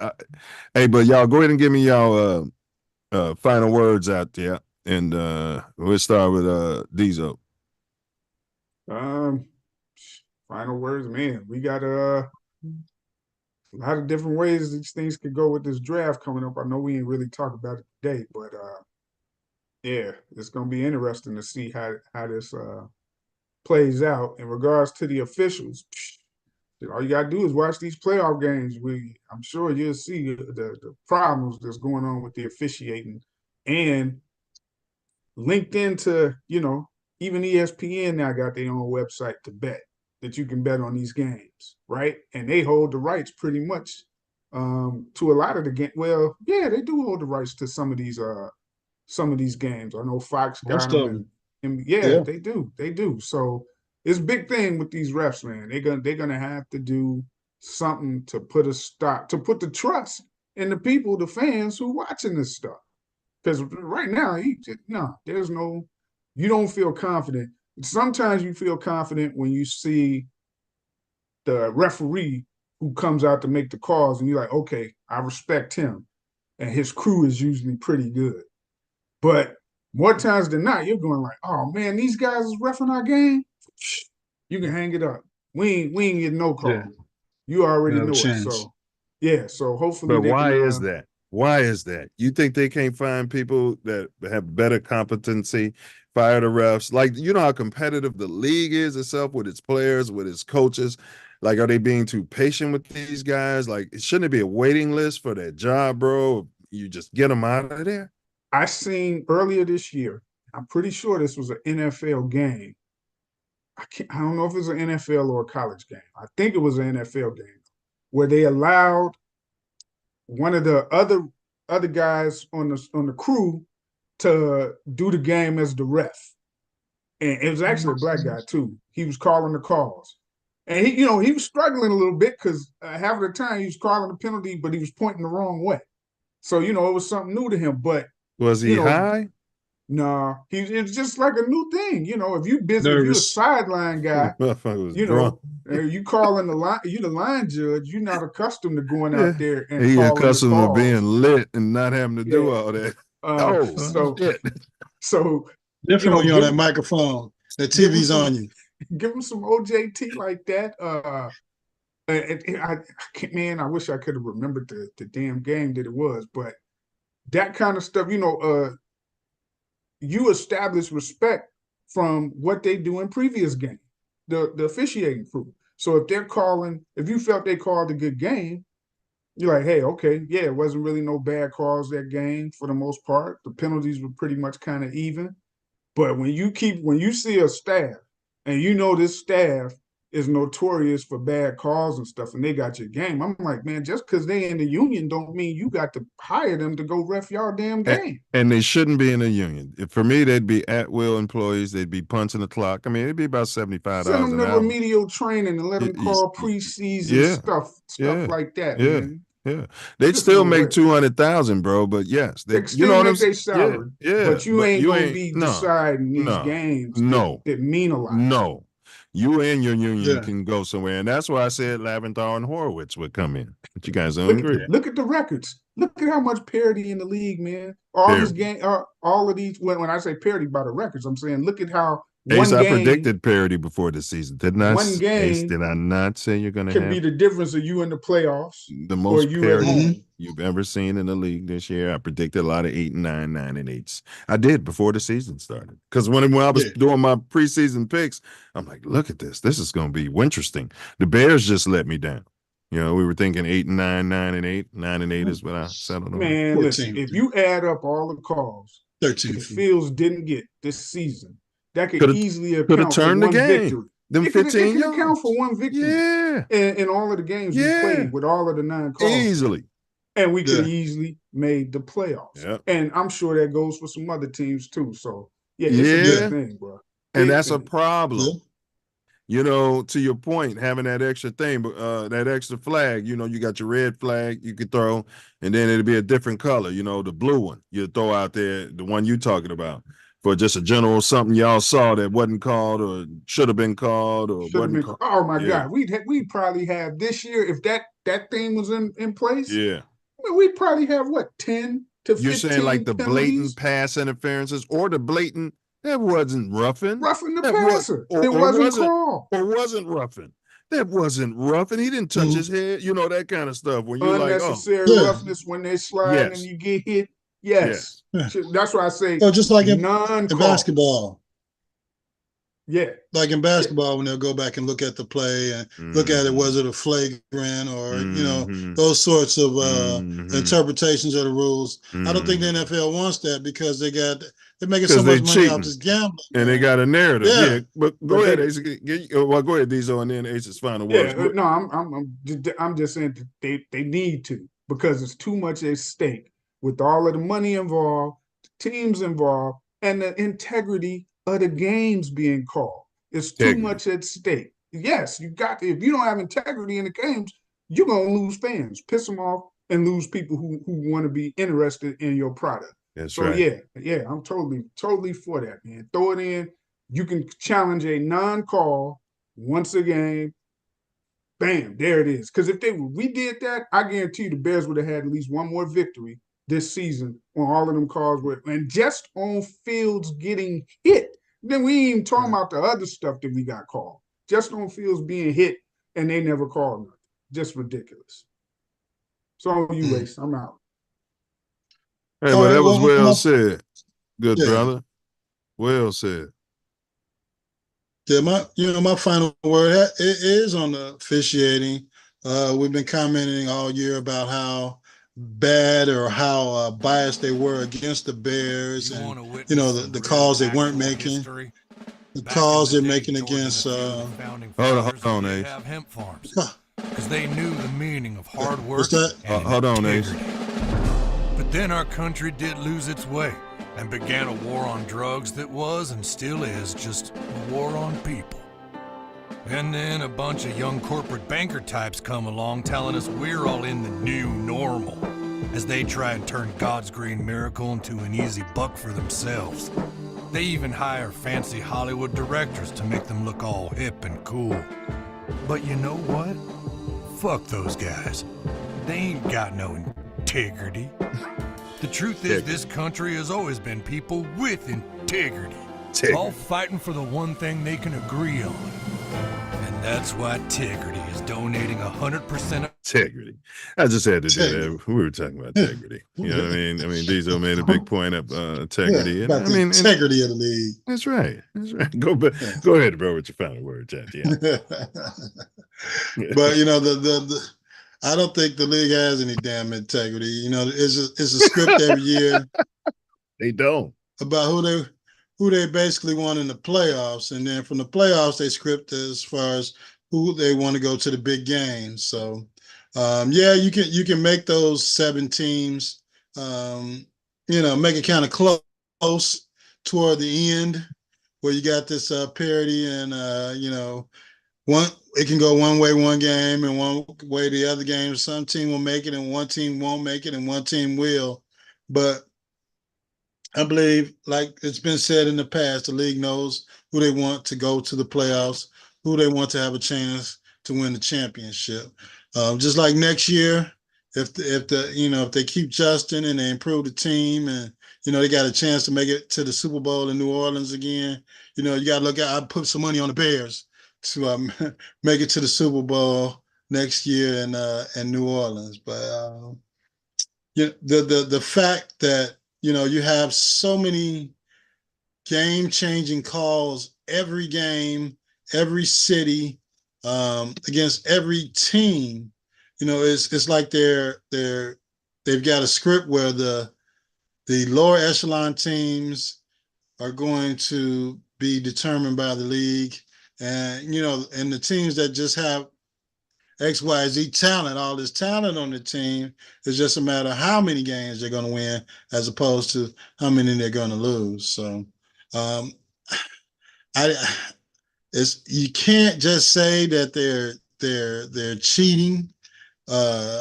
Hey, but y'all go ahead and give me y'all final words out there, and we'll start with Diesel. Final words, man. We got a lot of different ways these things could go with this draft coming up. I know we ain't really talk about it today, but yeah, it's gonna be interesting to see how this plays out in regards to the officials. All you gotta do is watch these playoff games. I'm sure you'll see the problems that's going on with the officiating, and linked into, you know, even ESPN now got their own website to bet that you can bet on these games, right? And they hold the rights pretty much to a lot of the game. Well, yeah, they do hold the rights to some of these games. I know Fox got them, and yeah, they do. So it's a big thing with these refs, man. They're gonna have to do something to put a stop, to put the trust in the people, the fans who watching this stuff. Because right now, you don't feel confident. Sometimes you feel confident when you see the referee who comes out to make the calls, and you're like, okay, I respect him, and his crew is usually pretty good. But more times than not, you're going like, oh man, these guys is reffing our game. You can hang it up. We ain't getting no call. Yeah. You already know it. So yeah. So hopefully. But why is that? Why is that? You think they can't find people that have better competency, fire the refs? Like, you know how competitive the league is itself with its players, with its coaches. Like, are they being too patient with these guys? Like, shouldn't it be a waiting list for that job, bro? You just get them out of there. I seen earlier this year, I'm pretty sure this was an NFL game. I don't know if it was an NFL or a college game. I think it was an NFL game where they allowed one of the other guys on the crew to do the game as the ref. And it was actually a black guy too. He was calling the calls. And he was struggling a little bit because half of the time he was calling the penalty, but he was pointing the wrong way. So, it was something new to him. But was he high? No, it's just like a new thing. If you busy, if you're a sideline guy, you calling the line, you the line judge, you're not accustomed to going out there and he calling accustomed the to being lit and not having to do all that. So different when you're on that microphone. The TV's on you. Give them some OJT like that. I wish I could have remembered the damn game that it was, but that kind of stuff, you establish respect from what they do in previous games, the officiating crew. So if you felt they called a good game, you're like, hey, okay, yeah, it wasn't really no bad calls that game for the most part. The penalties were pretty much kind of even. But when you see a staff and this staff is notorious for bad calls and stuff, and they got your game, I'm like, man, just because they in the union don't mean you got to hire them to go ref y'all damn game. And they shouldn't be in a union. For me, they'd be at-will employees. They'd be punching the clock. I mean, it'd be about $75 Send them an to hour. remedial training and let them call preseason stuff like that, man. Yeah, they'd still make $200,000, bro. But yes, they still make their salary. Yeah, but you ain't gonna be deciding these games that mean a lot. No, you and your union can go somewhere, and that's why I said Laventhal and Horowitz would come in. But you guys don't agree. Look at the records. Look at how much parity in the league, man. All these games, all of these. When I say parity by the records, I'm saying look at how. Ace, I predicted parity before the season. Did not Ace, did I not say you're going to have? Could be the difference of you in the playoffs. The most parity you've ever seen in the league this year. I predicted a lot of 8 and 9, 9 and 8s. I did before the season started. Because when I was doing my preseason picks, I'm like, look at this. This is going to be interesting. The Bears just let me down. We were thinking 8 and 9, 9 and 8. 9 and 8 is what I settled on. Man, listen, if you add up all the calls 13 the Fields didn't get this season, that could easily account for turned the one game. victory. Them It 15 could yards. account for one victory. Yeah. In all of the games we played with all of the non-calls. Easily. And we could have easily made the playoffs. Yep. And I'm sure that goes for some other teams too. So, yeah, it's a big thing, bro. And that's a problem. You know, to your point, having that extra thing, that extra flag, you know, you got your red flag you could throw, and then it'll be a different color, you know, the blue one you throw out there, the one you talking about, for just a general something y'all saw that wasn't called or should have been called or wasn't called. Oh, my God. We'd probably have this year, if that thing was in place, I mean, we'd probably have, what, 10 to 15 You're saying like the penalties? blatant pass interferences or the blatant, that wasn't roughing. Roughing the passer. It wasn't called. Or wasn't roughing. That wasn't roughing. He didn't touch his head. You know, that kind of stuff. When you're unnecessary roughness when they slide and you get hit. Yes. That's why I say just like in non-call. basketball. Yeah. Like in basketball, when they'll go back and look at the play and look at it, was it a flagrant or, you know, those sorts of interpretations of the rules. I don't think the NFL wants that because they're making so much money off this gambling. And they got a narrative. Yeah. But go ahead, Ace. Well, go ahead, Diesel, and then Ace's final words. Yeah, no, I'm just saying that they need to, because it's too much at stake with all of the money involved, the teams involved, and the integrity of the games being called. It's too much at stake. Yes, if you don't have integrity in the games, you're gonna lose fans, piss them off, and lose people who want to be interested in your product. That's so right. Yeah, I'm totally for that, man. Throw it in. You can challenge a non-call once a game. Bam, there it is. Because if we did that, I guarantee you the Bears would have had at least one more victory this season on all of them calls and just on Fields getting hit. Then we ain't even talking about the other stuff that we got called. Just on Fields being hit and they never called nothing. Just ridiculous. So you, Ace, I'm out. Hey, well, that was well said. Good brother. Well said. Yeah, my final word is on the officiating. We've been commenting all year about how bad or how biased they were against the Bears, and the calls they weren't making, the calls they're making against. Hold on, Ace. Hemp farms because they knew the meaning of hard work. What's that? Hold on, Ace. But then our country did lose its way and began a war on drugs that was and still is just a war on people. And then a bunch of young corporate banker types come along telling us we're all in the new normal as they try and turn God's green miracle into an easy buck for themselves. They even hire fancy Hollywood directors to make them look all hip and cool. But you know what? Fuck those guys. They ain't got no integrity. The truth is, this country has always been people with integrity. All fighting for the one thing they can agree on. And that's why Integrity is donating 100% of integrity. I just had to do that. We were talking about integrity. You know what I mean? I mean, Diesel made a big point of integrity. Yeah, about the integrity of the league. That's right. That's right. Go ahead, bro, with your final word, Jack. Yeah. But I don't think the league has any damn integrity. It's a script every year. They don't. About who they basically want in the playoffs, and then from the playoffs they script as far as who they want to go to the big games. So you can make those 7 teams make it kind of close toward the end where you got this parity and it can go one way one game and one way the other game. Some team will make it and one team won't make it and one team will. But I believe, like it's been said in the past, the league knows who they want to go to the playoffs, who they want to have a chance to win the championship. Just like next year, if they keep Justin and they improve the team and they got a chance to make it to the Super Bowl in New Orleans again, you got to look at. I put some money on the Bears to make it to the Super Bowl next year in New Orleans. But the fact that you have so many game-changing calls every game, every city, against every team. It's like they've got a script where the lower echelon teams are going to be determined by the league. And, and the teams that just have XYZ talent, all this talent on the team, it's just a matter of how many games they're going to win as opposed to how many they're going to lose. So you can't just say that they're cheating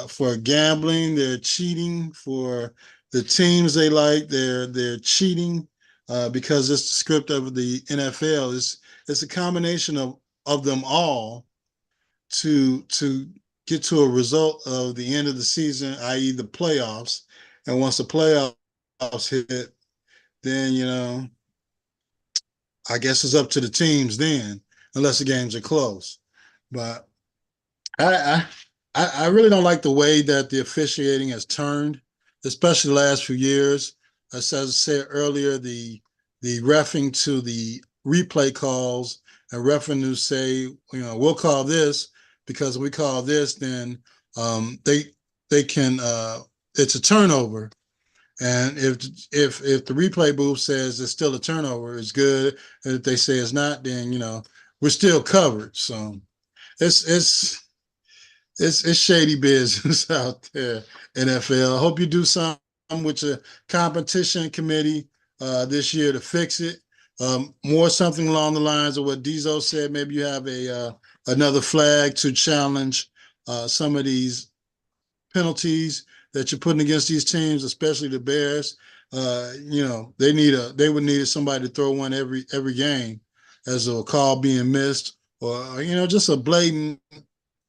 for gambling. They're cheating for the teams they like. They're cheating because it's the script of the NFL. It's a combination of them all to get to a result of the end of the season, i.e. the playoffs. And once the playoffs hit, then, I guess it's up to the teams then, unless the games are close. But I really don't like the way that the officiating has turned, especially the last few years. As I said earlier, the reffing to the replay calls and referees say, we'll call this because we call this, then they can it's a turnover. And if the replay booth says it's still a turnover, it's good. And if they say it's not, then we're still covered. So it's shady business out there, NFL. I hope you do something with your competition committee this year to fix it. More something along the lines of what Dizo said. Maybe you have another flag to challenge some of these penalties that you're putting against these teams, especially the Bears. They would need somebody to throw one every game as a call being missed, or just a blatant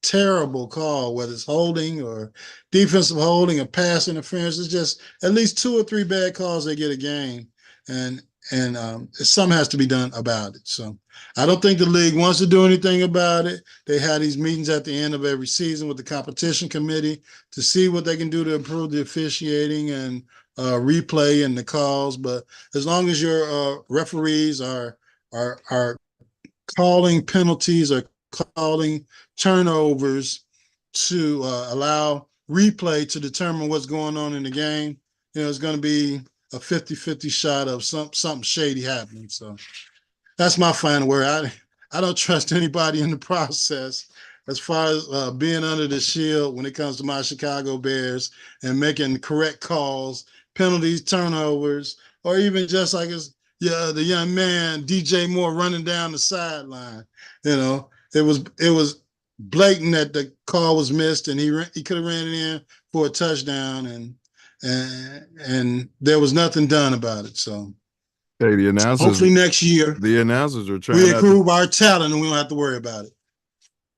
terrible call, whether it's holding or defensive holding or pass interference. It's just at least 2 or 3 bad calls they get a game, and something has to be done about it. So I don't think the league wants to do anything about it. They had these meetings at the end of every season with the competition committee to see what they can do to improve the officiating and replay and the calls. But as long as your referees are calling penalties or calling turnovers to allow replay to determine what's going on in the game, it's going to be a 50-50 shot of something shady happening. So that's my final word. I don't trust anybody in the process as far as being under the shield when it comes to my Chicago Bears and making correct calls, penalties, turnovers, or even just like the young man DJ Moore running down the sideline. It was blatant that the call was missed, and he could have ran it in for a touchdown, and there was nothing done about it. So hey, the announcers, hopefully next year the announcers are trying we improve our talent and we don't have to worry about it.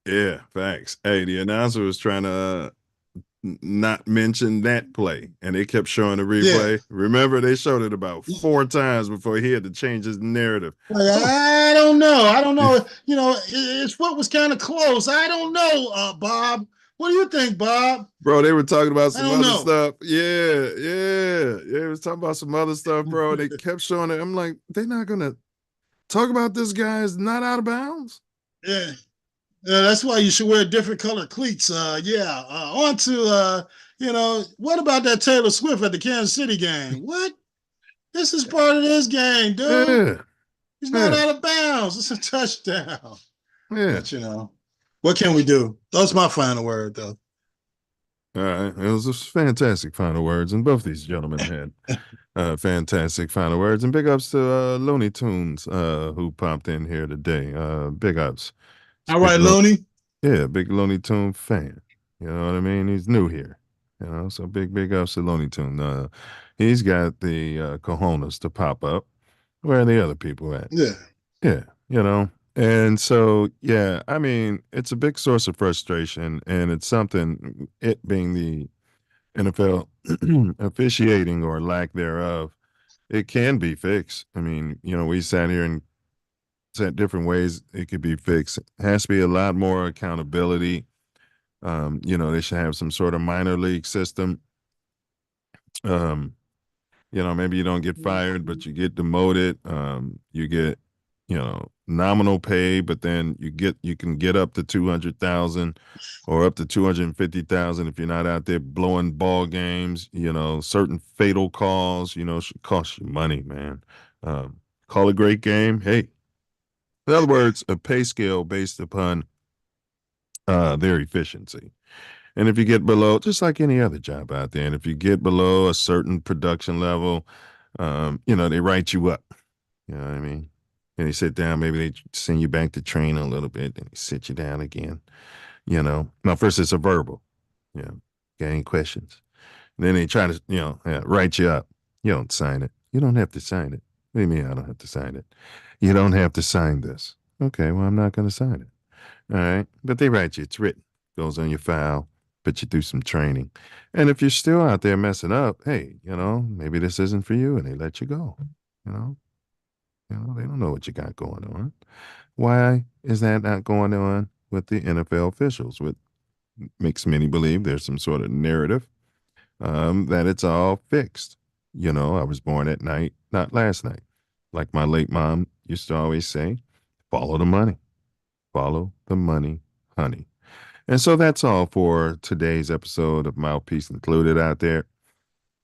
Yeah, facts. Hey, the announcer was trying to not mention that play, and they kept showing the replay. Yeah. Remember, they showed it about 4 times before he had to change his narrative. I don't know. His foot was kind of close. I don't know, Bob. What do you think, Bob? Bro, they were talking about some other stuff. Yeah. They was talking about some other stuff, bro. They kept showing it. I'm like, they're not gonna talk about this guy is not out of bounds. Yeah. That's why you should wear different color cleats. On to what about that Taylor Swift at the Kansas City game? What? This is part of this game, dude. Yeah. He's not out of bounds. It's a touchdown. Yeah. But, what can we do? That's my final word, though. All right. It was just fantastic final words, and both these gentlemen had fantastic final words. And big ups to Looney Tunes who popped in here today. Big ups. All right, Looney. Yeah, big Looney Tune fan. You know what I mean? He's new here. So big ups to Looney Tune. He's got the cojones to pop up. Where are the other people at? Yeah. And so, yeah, I mean, it's a big source of frustration, and it's something, it being the NFL officiating or lack thereof, it can be fixed. I mean, we sat here and said different ways it could be fixed. It has to be a lot more accountability. They should have some sort of minor league system. Maybe you don't get fired, but you get demoted. You get, nominal pay, but then you can get up to 200,000 or up to 250,000 if you're not out there blowing ball games. Certain fatal calls, should cost you money, man. Call a great game. Hey, In other words, a pay scale based upon their efficiency. And if you get below, just like any other job out there, and if you get below a certain production level, they write you up. You know what I mean? And they sit down, maybe they send you back to training a little bit, then they sit you down again. Now first it's a verbal, got any questions? And then they try to, write you up. You don't sign it. You don't have to sign it. What do you mean I don't have to sign it? You don't have to sign this. Okay, well, I'm not going to sign it. All right. But they write you, it's written, goes on your file, put you through some training. And if you're still out there messing up, hey, maybe this isn't for you, and they let you go. They don't know what you got going on. Why is that not going on with the NFL officials? What makes many believe there's some sort of narrative that it's all fixed. I was born at night, not last night. Like my late mom used to always say, follow the money. Follow the money, honey. And so that's all for today's episode of Mouthpiece Included out there.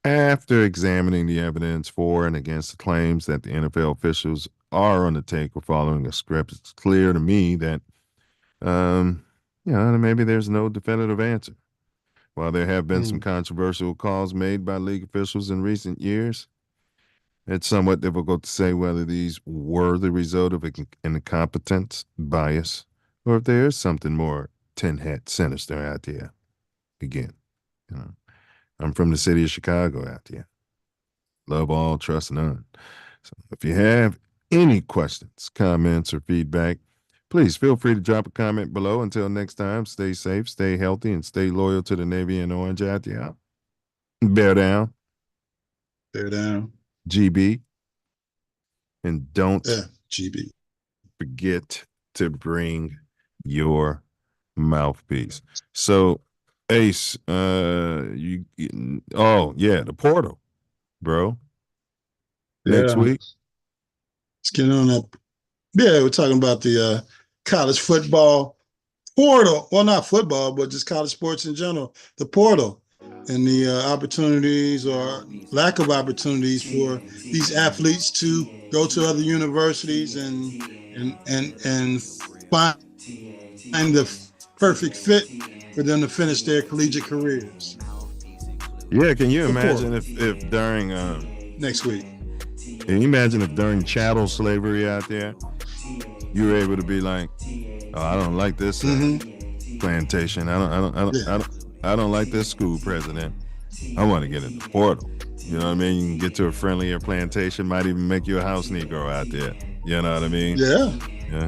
After examining the evidence for and against the claims that the NFL officials are on the take or following a script, it's clear to me that, maybe there's no definitive answer. While there have been some controversial calls made by league officials in recent years, it's somewhat difficult to say whether these were the result of incompetence, bias, or if there is something more tin hat sinister out there. Again, I'm from the city of Chicago out there. Love all, trust none. So if you have any questions, comments, or feedback, please feel free to drop a comment below. Until next time, stay safe, stay healthy, and stay loyal to the Navy and Orange out there. Bear down. Bear down. GB. And don't GB. forget to bring your mouthpiece. So, Ace, the portal, bro. Next week. Let's get on up. Yeah, we're talking about the college football portal. Well, not football, but just college sports in general. The portal and the opportunities or lack of opportunities for these athletes to go to other universities and find the perfect fit for them to finish their collegiate careers. Yeah, can you imagine if during next week? Can you imagine if during chattel slavery out there, you were able to be like, oh, I don't like this plantation. I don't like this school president. I want to get in the portal. You know what I mean? You can get to a friendlier plantation, might even make you a house Negro out there. You know what I mean? Yeah.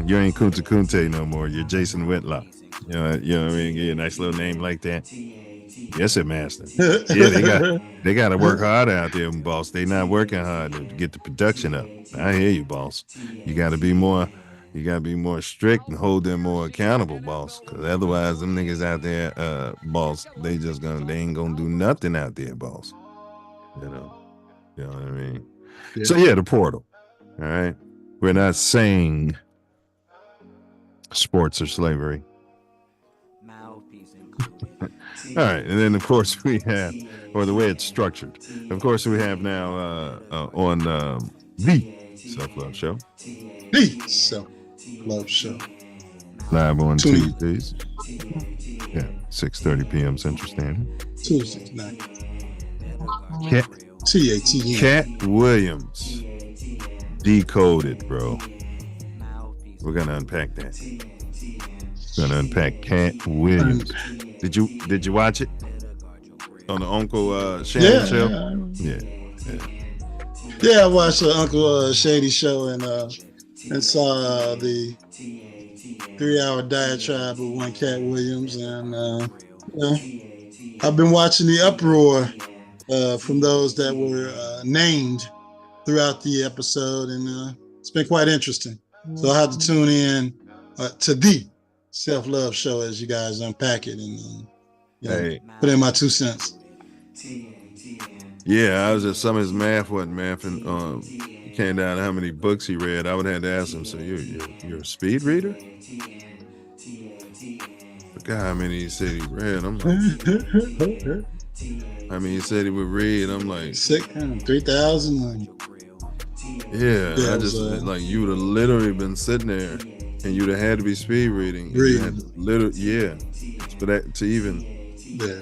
You ain't Kunta Kinte no more. You're Jason Whitlock. You know what I mean? Get you a nice little name like that. Yes, sir, master. Yeah, they got to work hard out there, boss. They not working hard to get the production up. I hear you, boss. You got to be more strict and hold them more accountable, boss. Because otherwise, them niggas out there, boss, they ain't gonna do nothing out there, boss. You know what I mean? Yeah. So yeah, the portal. All right, we're not saying sports or slavery. All right, and then of course we have, or the way it's structured. Of course we have now on the Self-Love Show. The Self-Love Show. Live on Tuesdays. Yeah, 6:30 p.m. Central Standard. Tuesdays night. TATN. Cat Williams. Decoded, bro. We're gonna unpack that. We're gonna unpack Cat Williams. Did you watch it on the Uncle Shady show? Yeah, I watched the Uncle Shady show and saw the 3-hour diatribe with one Cat Williams, and I've been watching the uproar from those that were named throughout the episode, and it's been quite interesting. So I'll have to tune in to the Self-Love Show as you guys unpack it and put in my 2 cents. Yeah, I was just, some of his math wasn't mathing. Came down to how many books he read. I would have to ask him, so you're a speed reader? Forgot how many he said he read. I'm like, I mean, he said he would read. I'm like, 3,000. Yeah, Yeah, I it was, just like you would have literally been sitting there, and you'd have had to be speed reading. And you had to literally, yeah, for that to even. Yeah.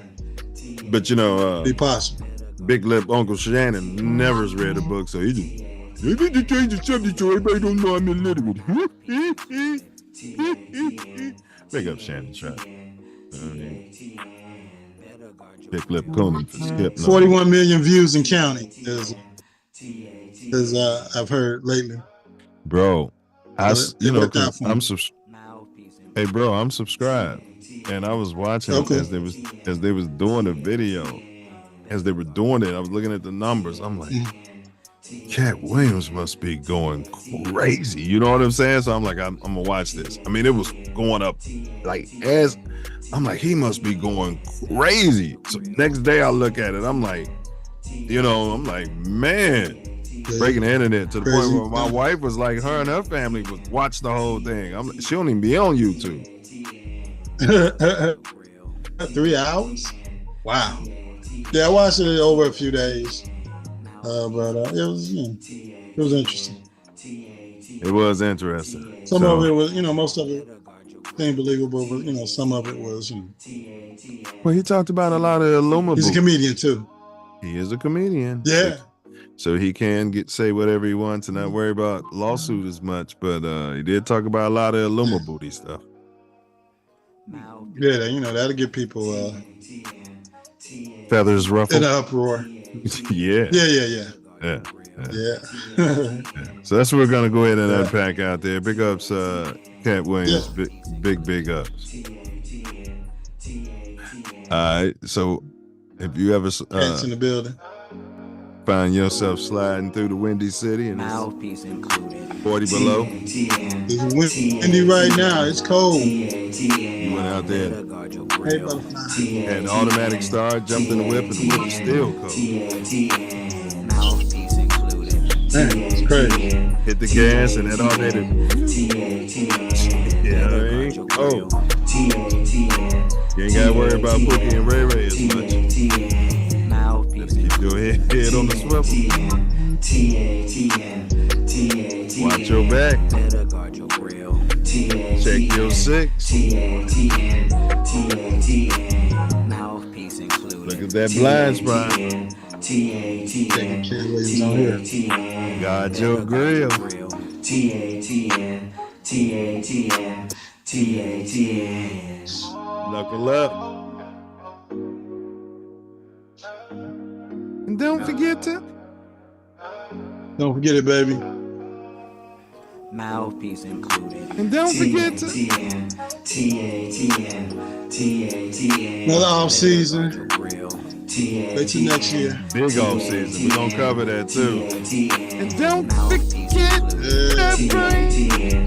But you know, be possible. Big Lip Uncle Shannon never has read a book, so he just. You need to change the subject so everybody don't know I'm illiterate. Big up Shannon Sharp. Big Lip Conan for Skip. 41 million views in counting, as I've heard lately. Bro, I'm Hey, bro, I'm subscribed, and I was watching as they was doing the video, as they were doing it. I was looking at the numbers. I'm like, Cat Williams must be going crazy. You know what I'm saying? So I'm like, I'm gonna watch this. I mean, it was going up like I'm like, he must be going crazy. So next day I look at it, I'm like, man, breaking the internet to the point where my wife was like, her and her family would watch the whole thing. She don't even be on YouTube. 3 hours? Wow. Yeah, I watched it over a few days, but it was interesting. It was interesting. Some of it was, most of it ain't believable, but some of it was. Well, he talked about a lot of Illumable. He's a comedian too. He is a comedian. Yeah. So he can say whatever he wants and not worry about lawsuit as much, but he did talk about a lot of Illumable stuff. Yeah, that'll get people feathers ruffled in an uproar. Yeah. So that's what we're gonna go ahead and unpack out there. Big ups, Cat Williams. Big ups. All right. So if you ever Cats in the building, find yourself sliding through the Windy City and Mouthpiece included. 40 below. It's windy right now. It's cold. You went out there and automatic start, jumped in the whip, and the whip is still cold. Mouthpiece included. Man, it's crazy. Hit the gas and that automated. Oh. You ain't gotta worry about Pookie and Ray Ray as much. Just keep your head on the swivel. Watch your back. Check your six. Look at that blind spot. Guard your grill. Knuckle up. And don't forget it, baby. Mouthpiece included. And don't forget to another off season. Wait till next year. Big off season. We're gonna cover that too. And don't forget the brain.